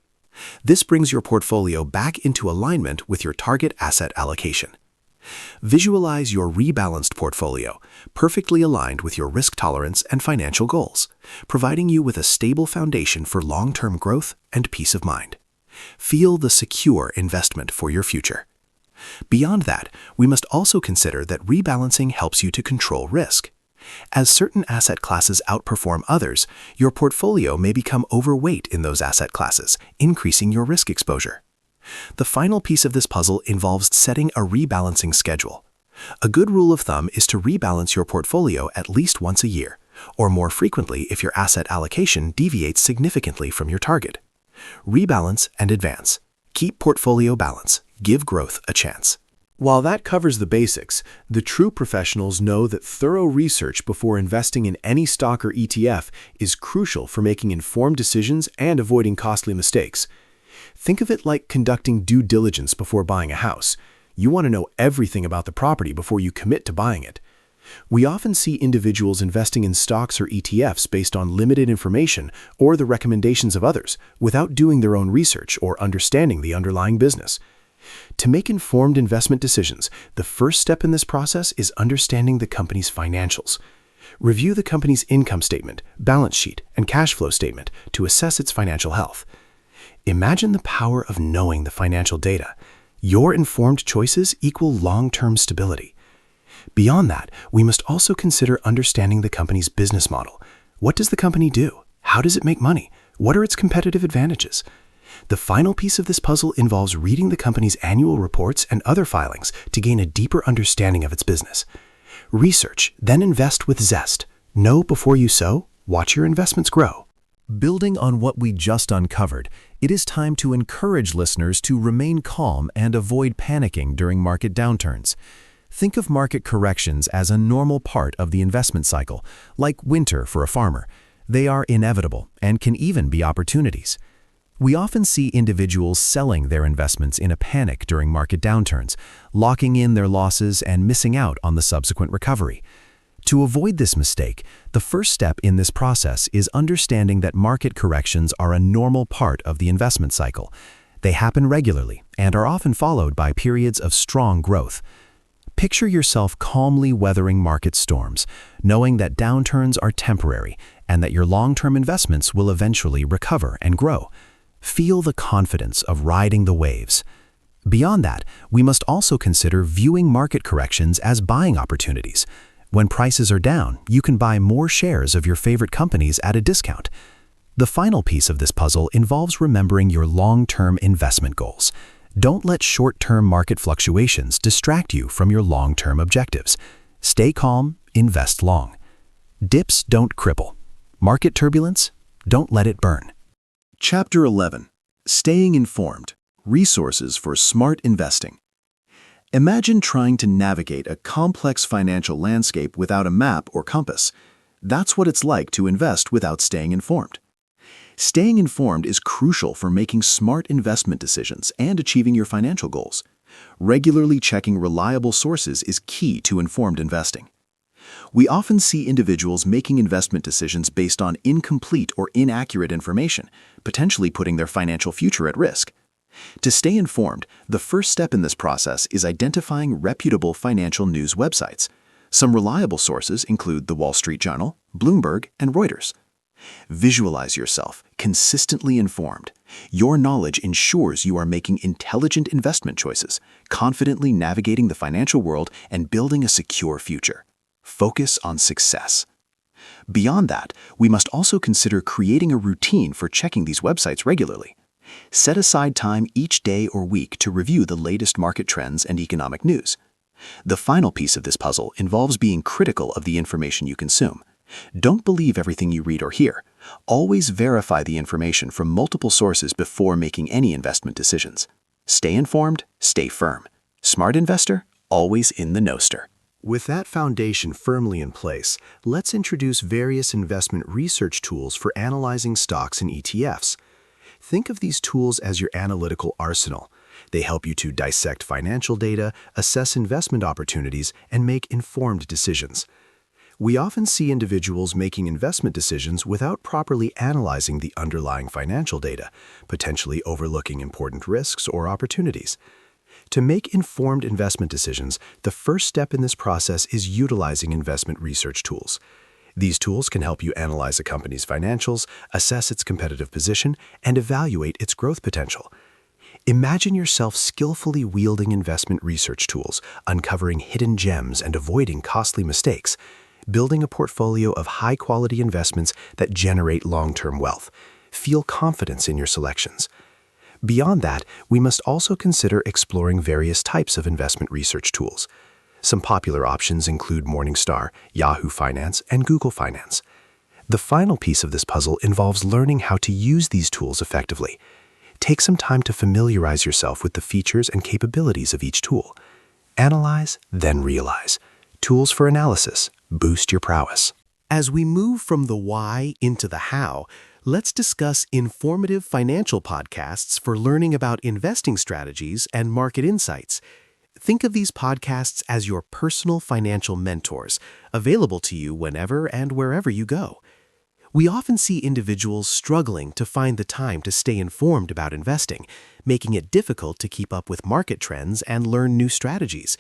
This brings your portfolio back into alignment with your target asset allocation. Visualize your rebalanced portfolio, perfectly aligned with your risk tolerance and financial goals, providing you with a stable foundation for long-term growth and peace of mind. Feel the secure investment for your future. Beyond that, we must also consider that rebalancing helps you to control risk. As certain asset classes outperform others, your portfolio may become overweight in those asset classes, increasing your risk exposure. The final piece of this puzzle involves setting a rebalancing schedule. A good rule of thumb is to rebalance your portfolio at least once a year, or more frequently if your asset allocation deviates significantly from your target. Rebalance and advance. Keep portfolio balance. Give growth a chance. While that covers the basics, the true professionals know that thorough research before investing in any stock or ETF is crucial for making informed decisions and avoiding costly mistakes. Think of it like conducting due diligence before buying a house. You want to know everything about the property before you commit to buying it. We often see individuals investing in stocks or ETFs based on limited information or the recommendations of others without doing their own research or understanding the underlying business. To make informed investment decisions, the first step in this process is understanding the company's financials. Review the company's income statement, balance sheet, and cash flow statement to assess its financial health. Imagine the power of knowing the financial data. Your informed choices equal long-term stability. Beyond that, we must also consider understanding the company's business model. What does the company do? How does it make money? What are its competitive advantages? The final piece of this puzzle involves reading the company's annual reports and other filings to gain a deeper understanding of its business. Research, then invest with zest. Know before you sow, watch your investments grow. Building on what we just uncovered, it is time to encourage listeners to remain calm and avoid panicking during market downturns. Think of market corrections as a normal part of the investment cycle, like winter for a farmer. They are inevitable and can even be opportunities. We often see individuals selling their investments in a panic during market downturns, locking in their losses and missing out on the subsequent recovery. To avoid this mistake, the first step in this process is understanding that market corrections are a normal part of the investment cycle. They happen regularly and are often followed by periods of strong growth. Picture yourself calmly weathering market storms, knowing that downturns are temporary and that your long-term investments will eventually recover and grow. Feel the confidence of riding the waves. Beyond that, we must also consider viewing market corrections as buying opportunities. When prices are down, you can buy more shares of your favorite companies at a discount. The final piece of this puzzle involves remembering your long-term investment goals. Don't let short-term market fluctuations distract you from your long-term objectives. Stay calm, invest long. Dips don't cripple. Market turbulence, don't let it burn. Chapter 11. Staying Informed. Resources for Smart Investing. Imagine trying to navigate a complex financial landscape without a map or compass. That's what it's like to invest without staying informed. Staying informed is crucial for making smart investment decisions and achieving your financial goals. Regularly checking reliable sources is key to informed investing. We often see individuals making investment decisions based on incomplete or inaccurate information, potentially putting their financial future at risk. To stay informed, the first step in this process is identifying reputable financial news websites. Some reliable sources include the Wall Street Journal, Bloomberg, and Reuters. Visualize yourself consistently informed. Your knowledge ensures you are making intelligent investment choices, confidently navigating the financial world and building a secure future. Focus on success. Beyond that, we must also consider creating a routine for checking these websites regularly. Set aside time each day or week to review the latest market trends and economic news. The final piece of this puzzle involves being critical of the information you consume. Don't believe everything you read or hear. Always verify the information from multiple sources before making any investment decisions. Stay informed, stay firm. Smart investor, always in the know-ster. With that foundation firmly in place, let's introduce various investment research tools for analyzing stocks and ETFs. Think of these tools as your analytical arsenal. They help you to dissect financial data, assess investment opportunities, and make informed decisions. We often see individuals making investment decisions without properly analyzing the underlying financial data, potentially overlooking important risks or opportunities. To make informed investment decisions, the first step in this process is utilizing investment research tools. These tools can help you analyze a company's financials, assess its competitive position, and evaluate its growth potential. Imagine yourself skillfully wielding investment research tools, uncovering hidden gems and avoiding costly mistakes, building a portfolio of high-quality investments that generate long-term wealth. Feel confidence in your selections. Beyond that, we must also consider exploring various types of investment research tools. Some popular options include Morningstar, Yahoo Finance, and Google Finance. The final piece of this puzzle involves learning how to use these tools effectively. Take some time to familiarize yourself with the features and capabilities of each tool. Analyze, then realize. Tools for analysis. Boost your prowess. As we move from the why into the how, let's discuss informative financial podcasts for learning about investing strategies and market insights. Think of these podcasts as your personal financial mentors, available to you whenever and wherever you go. We often see individuals struggling to find the time to stay informed about investing, making it difficult to keep up with market trends and learn new strategies.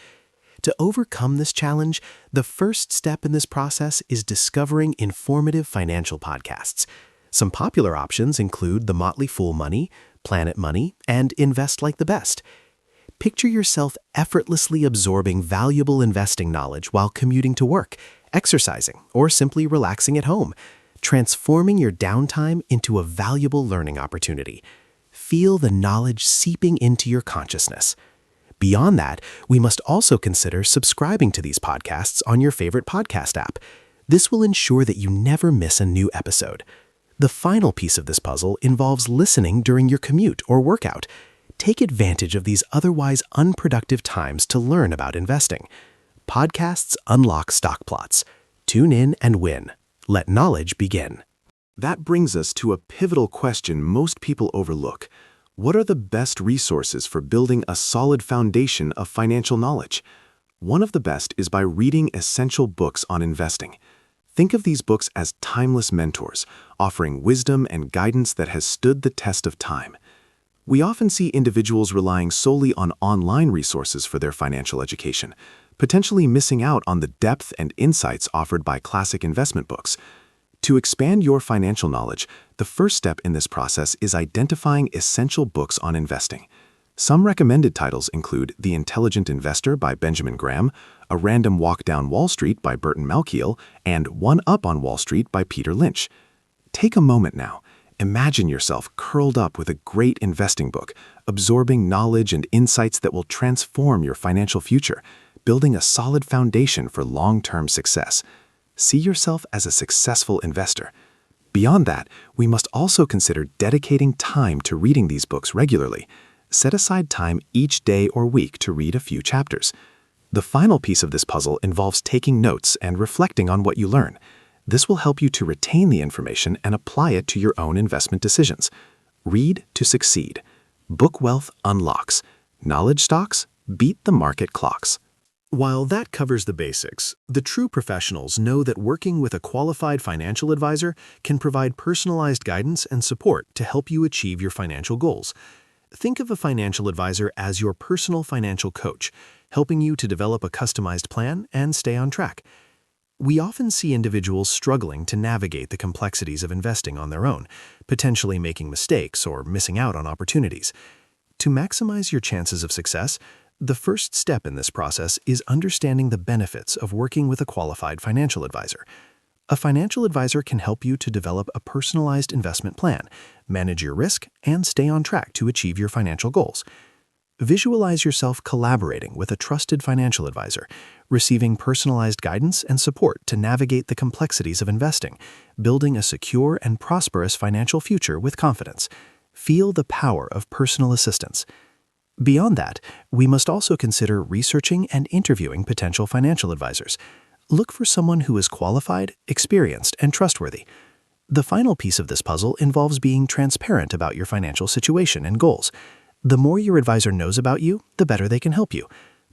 To overcome this challenge, the first step in this process is discovering informative financial podcasts. Some popular options include The Motley Fool Money, Planet Money, and Invest Like the Best. Picture yourself effortlessly absorbing valuable investing knowledge while commuting to work, exercising, or simply relaxing at home, transforming your downtime into a valuable learning opportunity. Feel the knowledge seeping into your consciousness. Beyond that, we must also consider subscribing to these podcasts on your favorite podcast app. This will ensure that you never miss a new episode. The final piece of this puzzle involves listening during your commute or workout. Take advantage of these otherwise unproductive times to learn about investing. Podcasts unlock stock plots. Tune in and win. Let knowledge begin. That brings us to a pivotal question most people overlook. What are the best resources for building a solid foundation of financial knowledge? One of the best is by reading essential books on investing. Think of these books as timeless mentors, offering wisdom and guidance that has stood the test of time. We often see individuals relying solely on online resources for their financial education, potentially missing out on the depth and insights offered by classic investment books. To expand your financial knowledge, the first step in this process is identifying essential books on investing. Some recommended titles include The Intelligent Investor by Benjamin Graham, A Random Walk Down Wall Street by Burton Malkiel, and One Up on Wall Street by Peter Lynch. Take a moment now. Imagine yourself curled up with a great investing book, absorbing knowledge and insights that will transform your financial future, building a solid foundation for long-term success. See yourself as a successful investor. Beyond that, we must also consider dedicating time to reading these books regularly. Set aside time each day or week to read a few chapters. The final piece of this puzzle involves taking notes and reflecting on what you learn. This will help you to retain the information and apply it to your own investment decisions. Read to succeed. Book wealth unlocks. Knowledge stocks beat the market clocks. While that covers the basics, the true professionals know that working with a qualified financial advisor can provide personalized guidance and support to help you achieve your financial goals. Think of a financial advisor as your personal financial coach, helping you to develop a customized plan and stay on track. We often see individuals struggling to navigate the complexities of investing on their own, potentially making mistakes or missing out on opportunities. To maximize your chances of success, the first step in this process is understanding the benefits of working with a qualified financial advisor. A financial advisor can help you to develop a personalized investment plan, manage your risk, and stay on track to achieve your financial goals. Visualize yourself collaborating with a trusted financial advisor, receiving personalized guidance and support to navigate the complexities of investing, building a secure and prosperous financial future with confidence. Feel the power of personal assistance. Beyond that, we must also consider researching and interviewing potential financial advisors. Look for someone who is qualified, experienced, and trustworthy. The final piece of this puzzle involves being transparent about your financial situation and goals. The more your advisor knows about you, the better they can help you.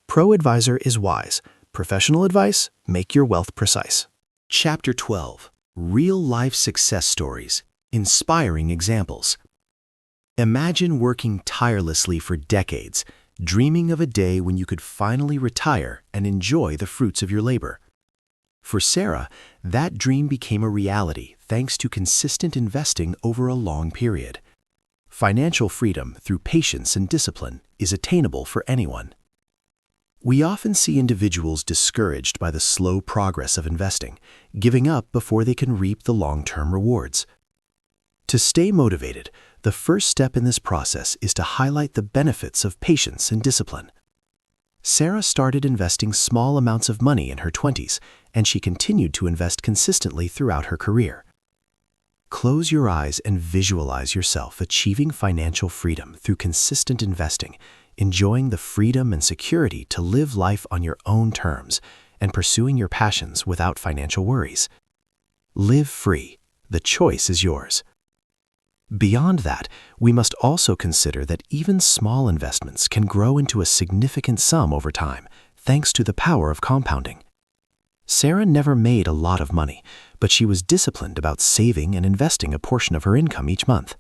Pro advisor is wise. Professional advice, make your wealth precise. Chapter 12. Real-life success stories. Inspiring examples. Imagine working tirelessly for decades, dreaming of a day when you could finally retire and enjoy the fruits of your labor. For Sarah, that dream became a reality thanks to consistent investing over a long period. Financial freedom through patience and discipline is attainable for anyone. We often see individuals discouraged by the slow progress of investing, giving up before they can reap the long-term rewards. To stay motivated, the first step in this process is to highlight the benefits of patience and discipline. Sarah started investing small amounts of money in her 20s, and she continued to invest consistently throughout her career. Close your eyes and visualize yourself achieving financial freedom through consistent investing, enjoying the freedom and security to live life on your own terms, and pursuing your passions without financial worries. Live free. The choice is yours. Beyond that, we must also consider that even small investments can grow into a significant sum over time, thanks to the power of compounding. Sarah never made a lot of money, but she was disciplined about saving and investing a portion of her income each month.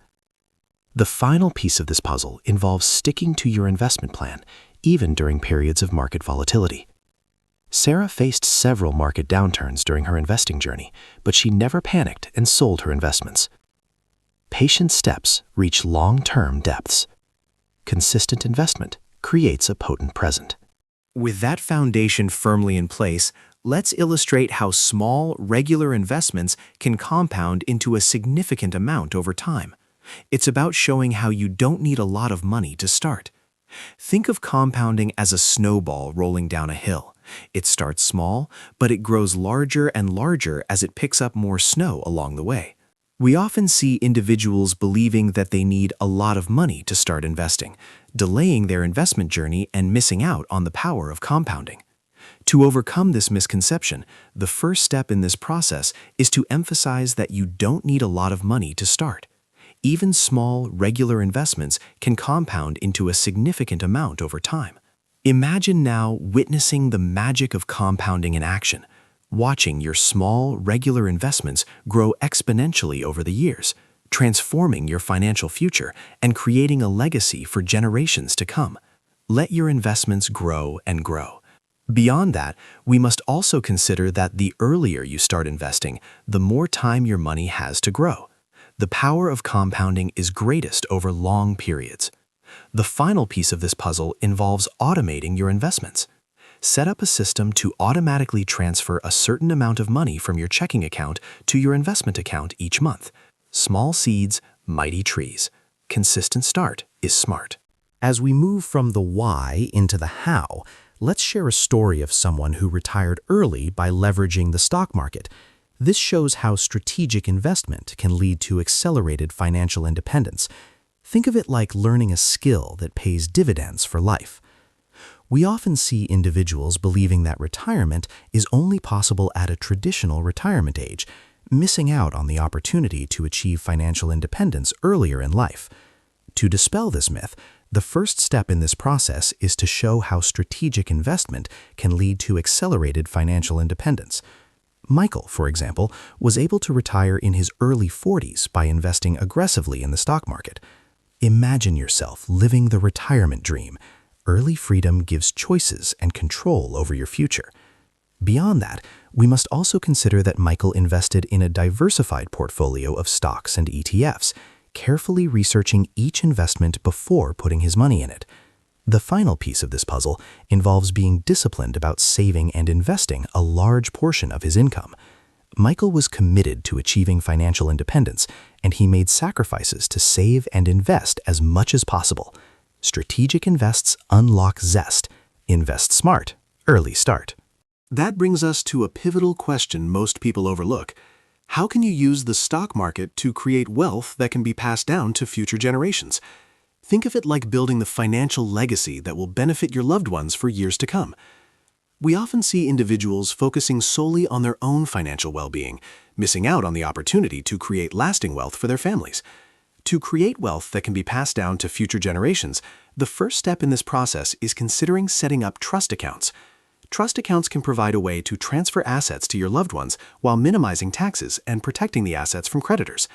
The final piece of this puzzle involves sticking to your investment plan, even during periods of market volatility. Sarah faced several market downturns during her investing journey, but she never panicked and sold her investments. Patient steps reach long-term depths. Consistent investment creates a potent present. With that foundation firmly in place, let's illustrate how small, regular investments can compound into a significant amount over time. It's about showing how you don't need a lot of money to start. Think of compounding as a snowball rolling down a hill. It starts small, but it grows larger and larger as it picks up more snow along the way. We often see individuals believing that they need a lot of money to start investing, delaying their investment journey and missing out on the power of compounding. To overcome this misconception, the first step in this process is to emphasize that you don't need a lot of money to start. Even small, regular investments can compound into a significant amount over time. Imagine now witnessing the magic of compounding in action, watching your small, regular investments grow exponentially over the years, transforming your financial future and creating a legacy for generations to come. Let your investments grow and grow. Beyond that, we must also consider that the earlier you start investing, the more time your money has to grow. The power of compounding is greatest over long periods. The final piece of this puzzle involves automating your investments. Set up a system to automatically transfer a certain amount of money from your checking account to your investment account each month. Small seeds, mighty trees. Consistent start is smart. As we move from the why into the how, let's share a story of someone who retired early by leveraging the stock market. This shows how strategic investment can lead to accelerated financial independence. Think of it like learning a skill that pays dividends for life. We often see individuals believing that retirement is only possible at a traditional retirement age, missing out on the opportunity to achieve financial independence earlier in life. To dispel this myth, the first step in this process is to show how strategic investment can lead to accelerated financial independence. Michael, for example, was able to retire in his early 40s by investing aggressively in the stock market. Imagine yourself living the retirement dream. Early freedom gives choices and control over your future. Beyond that, we must also consider that Michael invested in a diversified portfolio of stocks and ETFs, carefully researching each investment before putting his money in it. The final piece of this puzzle involves being disciplined about saving and investing a large portion of his income. Michael was committed to achieving financial independence, and he made sacrifices to save and invest as much as possible. Strategic invests unlock zest. Invest smart. Early start. That brings us to a pivotal question most people overlook. How can you use the stock market to create wealth that can be passed down to future generations? Think of it like building the financial legacy that will benefit your loved ones for years to come. We often see individuals focusing solely on their own financial well-being, missing out on the opportunity to create lasting wealth for their families. To create wealth that can be passed down to future generations, the first step in this process is considering setting up trust accounts. Trust accounts can provide a way to transfer assets to your loved ones while minimizing taxes and protecting the assets from creditors.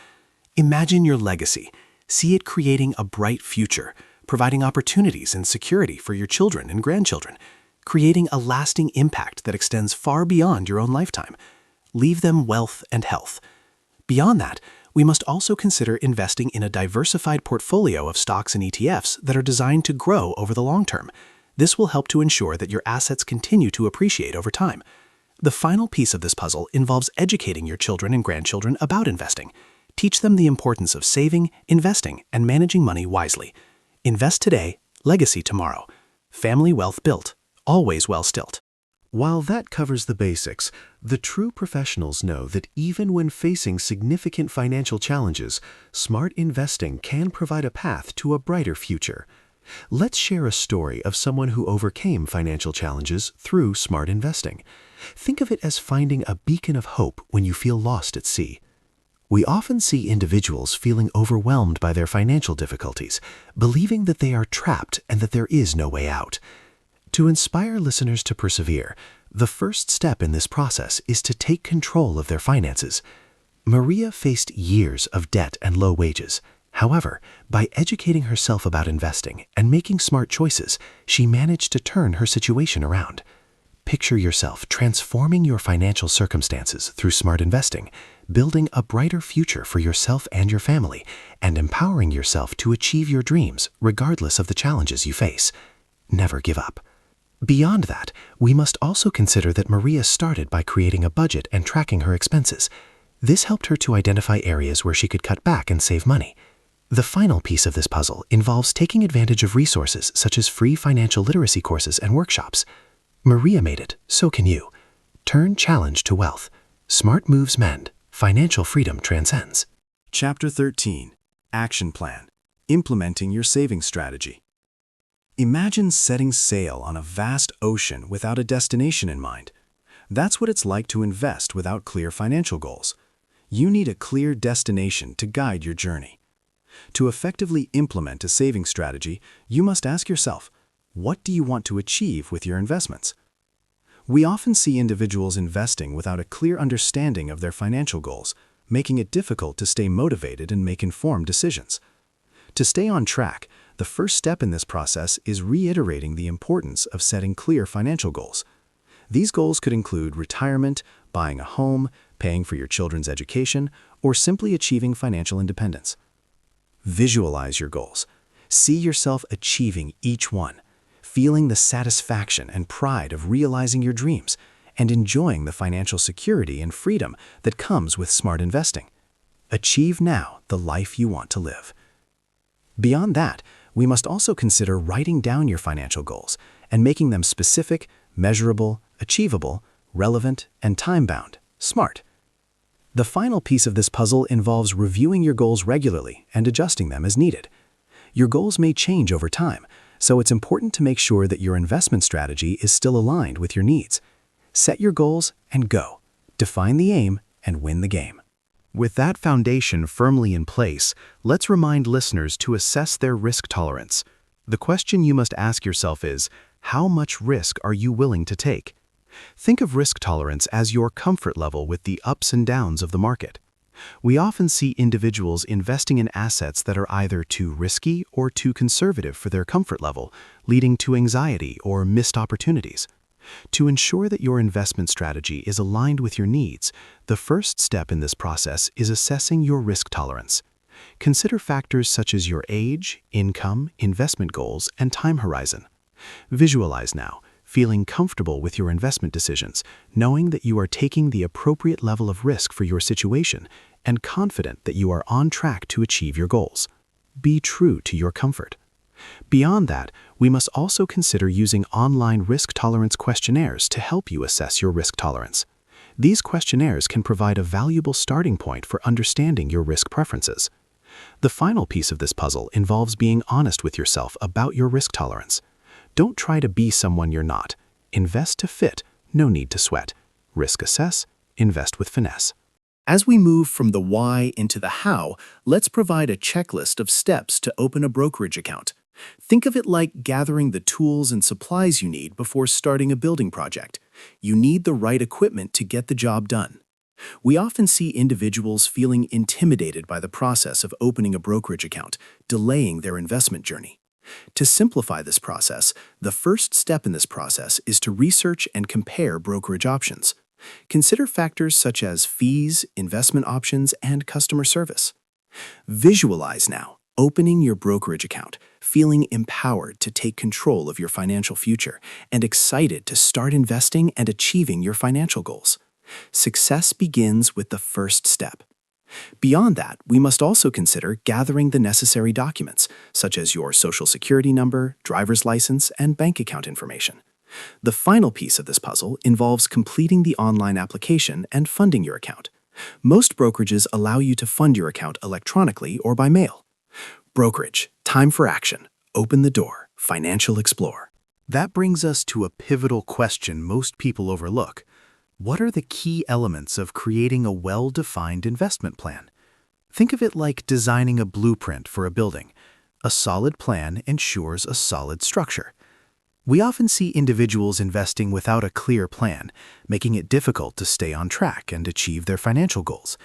Imagine your legacy. See it creating a bright future, providing opportunities and security for your children and grandchildren, creating a lasting impact that extends far beyond your own lifetime. Leave them wealth and health. Beyond that, we must also consider investing in a diversified portfolio of stocks and ETFs that are designed to grow over the long term. This will help to ensure that your assets continue to appreciate over time. The final piece of this puzzle involves educating your children and grandchildren about investing. Teach them the importance of saving, investing, and managing money wisely. Invest today, legacy tomorrow. Family wealth built, always well stilt. While that covers the basics, the true professionals know that even when facing significant financial challenges, smart investing can provide a path to a brighter future. Let's share a story of someone who overcame financial challenges through smart investing. Think of it as finding a beacon of hope when you feel lost at sea. We often see individuals feeling overwhelmed by their financial difficulties, believing that they are trapped and that there is no way out. To inspire listeners to persevere, the first step in this process is to take control of their finances. Maria faced years of debt and low wages. However, by educating herself about investing and making smart choices, she managed to turn her situation around. Picture yourself transforming your financial circumstances through smart investing, building a brighter future for yourself and your family, and empowering yourself to achieve your dreams regardless of the challenges you face. Never give up. Beyond that, we must also consider that Maria started by creating a budget and tracking her expenses. This helped her to identify areas where she could cut back and save money. The final piece of this puzzle involves taking advantage of resources such as free financial literacy courses and workshops. Maria made it, so can you. Turn challenge to wealth. Smart moves mend. Financial freedom transcends. Chapter 13. Action Plan. Implementing your savings strategy. Imagine setting sail on a vast ocean without a destination in mind. That's what it's like to invest without clear financial goals. You need a clear destination to guide your journey. To effectively implement a savings strategy, you must ask yourself, what do you want to achieve with your investments? We often see individuals investing without a clear understanding of their financial goals, making it difficult to stay motivated and make informed decisions. To stay on track, the first step in this process is reiterating the importance of setting clear financial goals. These goals could include retirement, buying a home, paying for your children's education, or simply achieving financial independence. Visualize your goals. See yourself achieving each one, feeling the satisfaction and pride of realizing your dreams, and enjoying the financial security and freedom that comes with smart investing. Achieve now the life you want to live. Beyond that, we must also consider writing down your financial goals and making them specific, measurable, achievable, relevant, and time-bound, smart. The final piece of this puzzle involves reviewing your goals regularly and adjusting them as needed. Your goals may change over time, so it's important to make sure that your investment strategy is still aligned with your needs. Set your goals and go. Define the aim and win the game. With that foundation firmly in place, let's remind listeners to assess their risk tolerance. The question you must ask yourself is, how much risk are you willing to take? Think of risk tolerance as your comfort level with the ups and downs of the market. We often see individuals investing in assets that are either too risky or too conservative for their comfort level, leading to anxiety or missed opportunities. To ensure that your investment strategy is aligned with your needs, the first step in this process is assessing your risk tolerance. Consider factors such as your age, income, investment goals, and time horizon. Visualize now, feeling comfortable with your investment decisions, knowing that you are taking the appropriate level of risk for your situation, and confident that you are on track to achieve your goals. Be true to your comfort. Beyond that, we must also consider using online risk tolerance questionnaires to help you assess your risk tolerance. These questionnaires can provide a valuable starting point for understanding your risk preferences. The final piece of this puzzle involves being honest with yourself about your risk tolerance. Don't try to be someone you're not. Invest to fit, no need to sweat. Risk assess, invest with finesse. As we move from the why into the how, let's provide a checklist of steps to open a brokerage account. Think of it like gathering the tools and supplies you need before starting a building project. You need the right equipment to get the job done. We often see individuals feeling intimidated by the process of opening a brokerage account, delaying their investment journey. To simplify this process, the first step in this process is to research and compare brokerage options. Consider factors such as fees, investment options, and customer service. Visualize now, opening your brokerage account, feeling empowered to take control of your financial future, and excited to start investing and achieving your financial goals. Success begins with the first step. Beyond that, we must also consider gathering the necessary documents, such as your social security number, driver's license, and bank account information. The final piece of this puzzle involves completing the online application and funding your account. Most brokerages allow you to fund your account electronically or by mail. Brokerage, time for action. Open the door. Financial Explore. That brings us to a pivotal question most people overlook. What are the key elements of creating a well-defined investment plan? Think of it like designing a blueprint for a building. A solid plan ensures a solid structure. We often see individuals investing without a clear plan, making it difficult to stay on track and achieve their financial goals.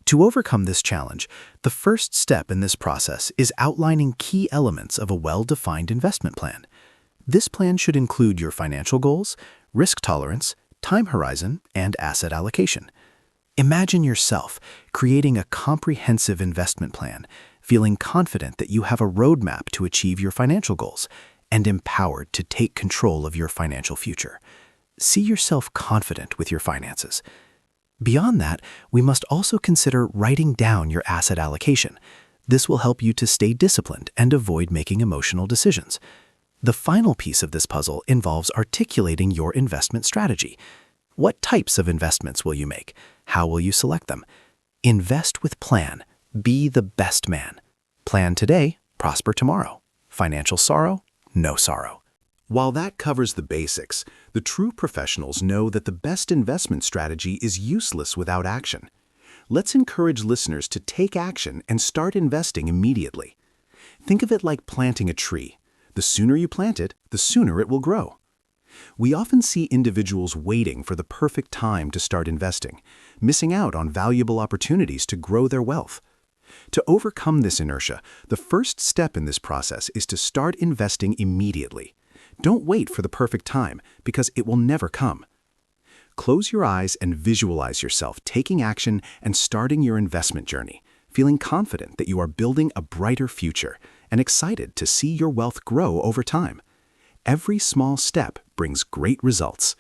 To overcome this challenge, the first step in this process is outlining key elements of a well-defined investment plan. This plan should include your financial goals, risk tolerance, time horizon, and asset allocation. Imagine yourself creating a comprehensive investment plan, feeling confident that you have a roadmap to achieve your financial goals, and empowered to take control of your financial future. See yourself confident with your finances. Beyond that, we must also consider writing down your asset allocation. This will help you to stay disciplined and avoid making emotional decisions. The final piece of this puzzle involves articulating your investment strategy. What types of investments will you make? How will you select them? Invest with plan. Be the best man. Plan today, prosper tomorrow. Financial sorrow, no sorrow. While that covers the basics, the true professionals know that the best investment strategy is useless without action. Let's encourage listeners to take action and start investing immediately. Think of it like planting a tree. The sooner you plant it, the sooner it will grow. We often see individuals waiting for the perfect time to start investing, missing out on valuable opportunities to grow their wealth. To overcome this inertia, the first step in this process is to start investing immediately. Don't wait for the perfect time, because it will never come. Close your eyes and visualize yourself taking action and starting your investment journey, feeling confident that you are building a brighter future and excited to see your wealth grow over time. Every small step brings great results.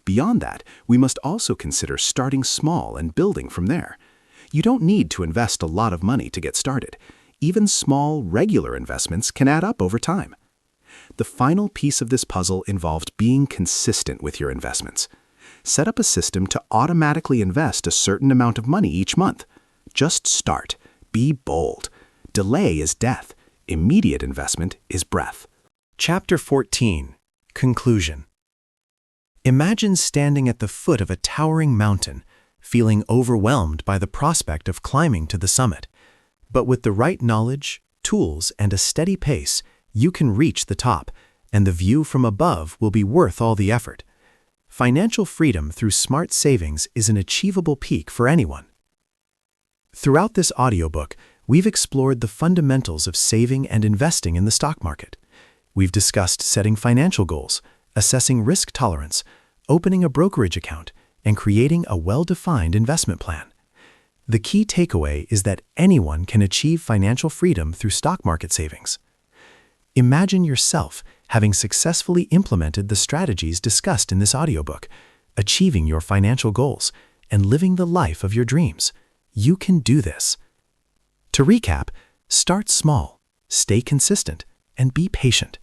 Beyond that, we must also consider starting small and building from there. You don't need to invest a lot of money to get started. Even small, regular investments can add up over time. The final piece of this puzzle involved being consistent with your investments. Set up a system to automatically invest a certain amount of money each month. Just start. Be bold. Delay is death. Immediate investment is breath. Chapter 14. Conclusion. Imagine standing at the foot of a towering mountain, feeling overwhelmed by the prospect of climbing to the summit. But with the right knowledge, tools, and a steady pace, you can reach the top, and the view from above will be worth all the effort. Financial freedom through smart savings is an achievable peak for anyone. Throughout this audiobook, we've explored the fundamentals of saving and investing in the stock market. We've discussed setting financial goals, assessing risk tolerance, opening a brokerage account, and creating a well-defined investment plan. The key takeaway is that anyone can achieve financial freedom through stock market savings. Imagine yourself having successfully implemented the strategies discussed in this audiobook, achieving your financial goals, and living the life of your dreams. You can do this. To recap, start small, stay consistent, and be patient.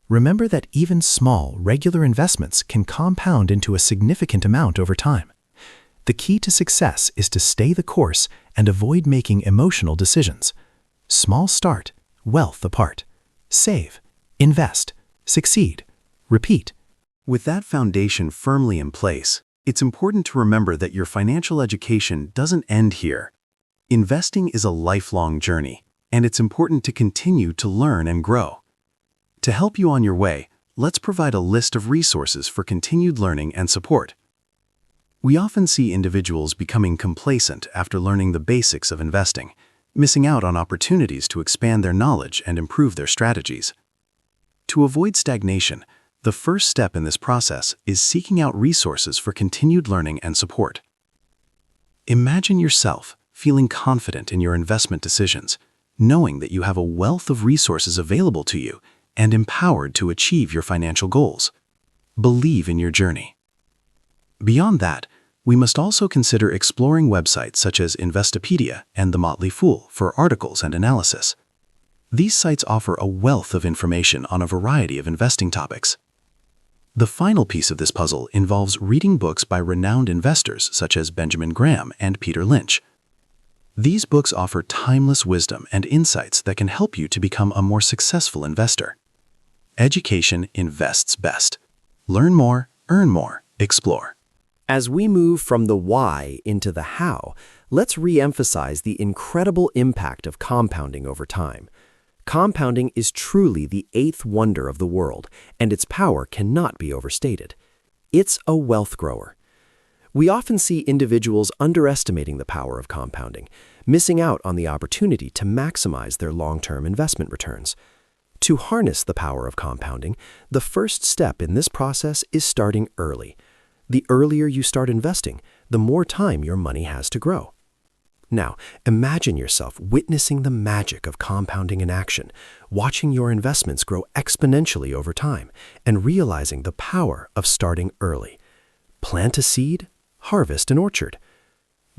Remember that even small, regular investments can compound into a significant amount over time. The key to success is to stay the course and avoid making emotional decisions. Small start, wealth apart. Save, invest, succeed, repeat. With that foundation firmly in place, it's important to remember that your financial education doesn't end here. Investing is a lifelong journey, and it's important to continue to learn and grow. To help you on your way, let's provide a list of resources for continued learning and support. We often see individuals becoming complacent after learning the basics of investing, missing out on opportunities to expand their knowledge and improve their strategies. To avoid stagnation, the first step in this process is seeking out resources for continued learning and support. Imagine yourself feeling confident in your investment decisions, knowing that you have a wealth of resources available to you and empowered to achieve your financial goals. Believe in your journey. Beyond that, we must also consider exploring websites such as Investopedia and The Motley Fool for articles and analysis. These sites offer a wealth of information on a variety of investing topics. The final piece of this puzzle involves reading books by renowned investors such as Benjamin Graham and Peter Lynch. These books offer timeless wisdom and insights that can help you to become a more successful investor. Education invests best. Learn more, earn more, explore. As we move from the why into the how, let's re-emphasize the incredible impact of compounding over time. Compounding is truly the eighth wonder of the world, and its power cannot be overstated. It's a wealth grower. We often see individuals underestimating the power of compounding, missing out on the opportunity to maximize their long-term investment returns. To harness the power of compounding, the first step in this process is starting early. The earlier you start investing, the more time your money has to grow. Now, imagine yourself witnessing the magic of compounding in action, watching your investments grow exponentially over time, and realizing the power of starting early. Plant a seed, harvest an orchard.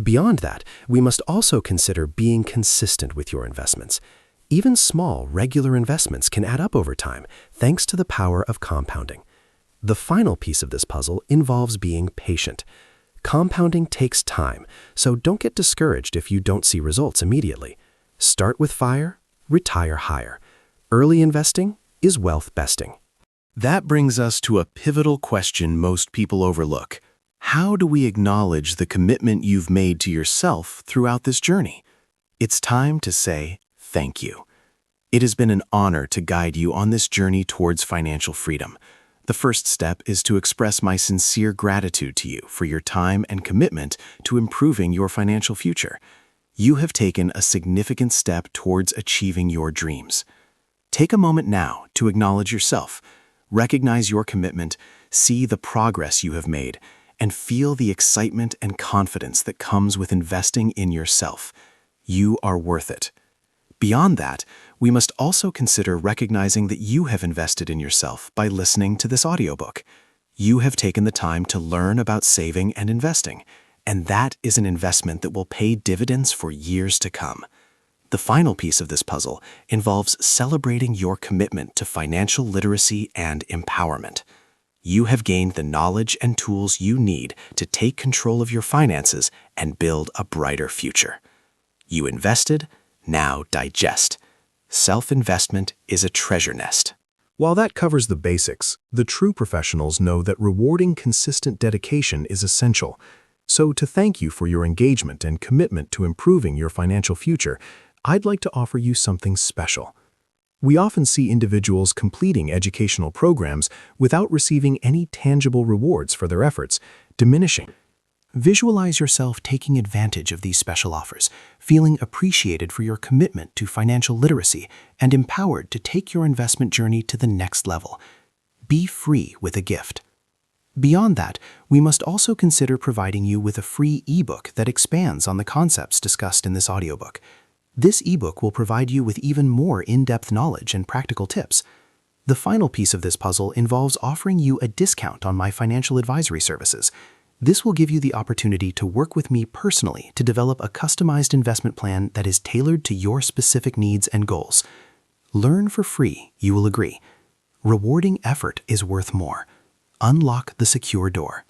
Beyond that, we must also consider being consistent with your investments. Even small, regular investments can add up over time, thanks to the power of compounding. The final piece of this puzzle involves being patient. Compounding takes time, so don't get discouraged if you don't see results immediately. Start with fire, retire higher. Early investing is wealth besting. That brings us to a pivotal question most people overlook. How do we acknowledge the commitment you've made to yourself throughout this journey? It's time to say thank you. It has been an honor to guide you on this journey towards financial freedom. The first step is to express my sincere gratitude to you for your time and commitment to improving your financial future. You have taken a significant step towards achieving your dreams. Take a moment now to acknowledge yourself, recognize your commitment, see the progress you have made, and feel the excitement and confidence that comes with investing in yourself. You are worth it. Beyond that, we must also consider recognizing that you have invested in yourself by listening to this audiobook. You have taken the time to learn about saving and investing, and that is an investment that will pay dividends for years to come. The final piece of this puzzle involves celebrating your commitment to financial literacy and empowerment. You have gained the knowledge and tools you need to take control of your finances and build a brighter future. You invested, now digest. Self-investment is a treasure nest. While that covers the basics, the true professionals know that rewarding consistent dedication is essential. So to thank you for your engagement and commitment to improving your financial future, I'd like to offer you something special. We often see individuals completing educational programs without receiving any tangible rewards for their efforts, diminishing. Visualize yourself taking advantage of these special offers, feeling appreciated for your commitment to financial literacy and empowered to take your investment journey to the next level. Be free with a gift. Beyond that, we must also consider providing you with a free ebook that expands on the concepts discussed in this audiobook. This ebook will provide you with even more in-depth knowledge and practical tips. The final piece of this puzzle involves offering you a discount on my financial advisory services. This will give you the opportunity to work with me personally to develop a customized investment plan that is tailored to your specific needs and goals. Learn for free, you will agree. Rewarding effort is worth more. Unlock the secure door.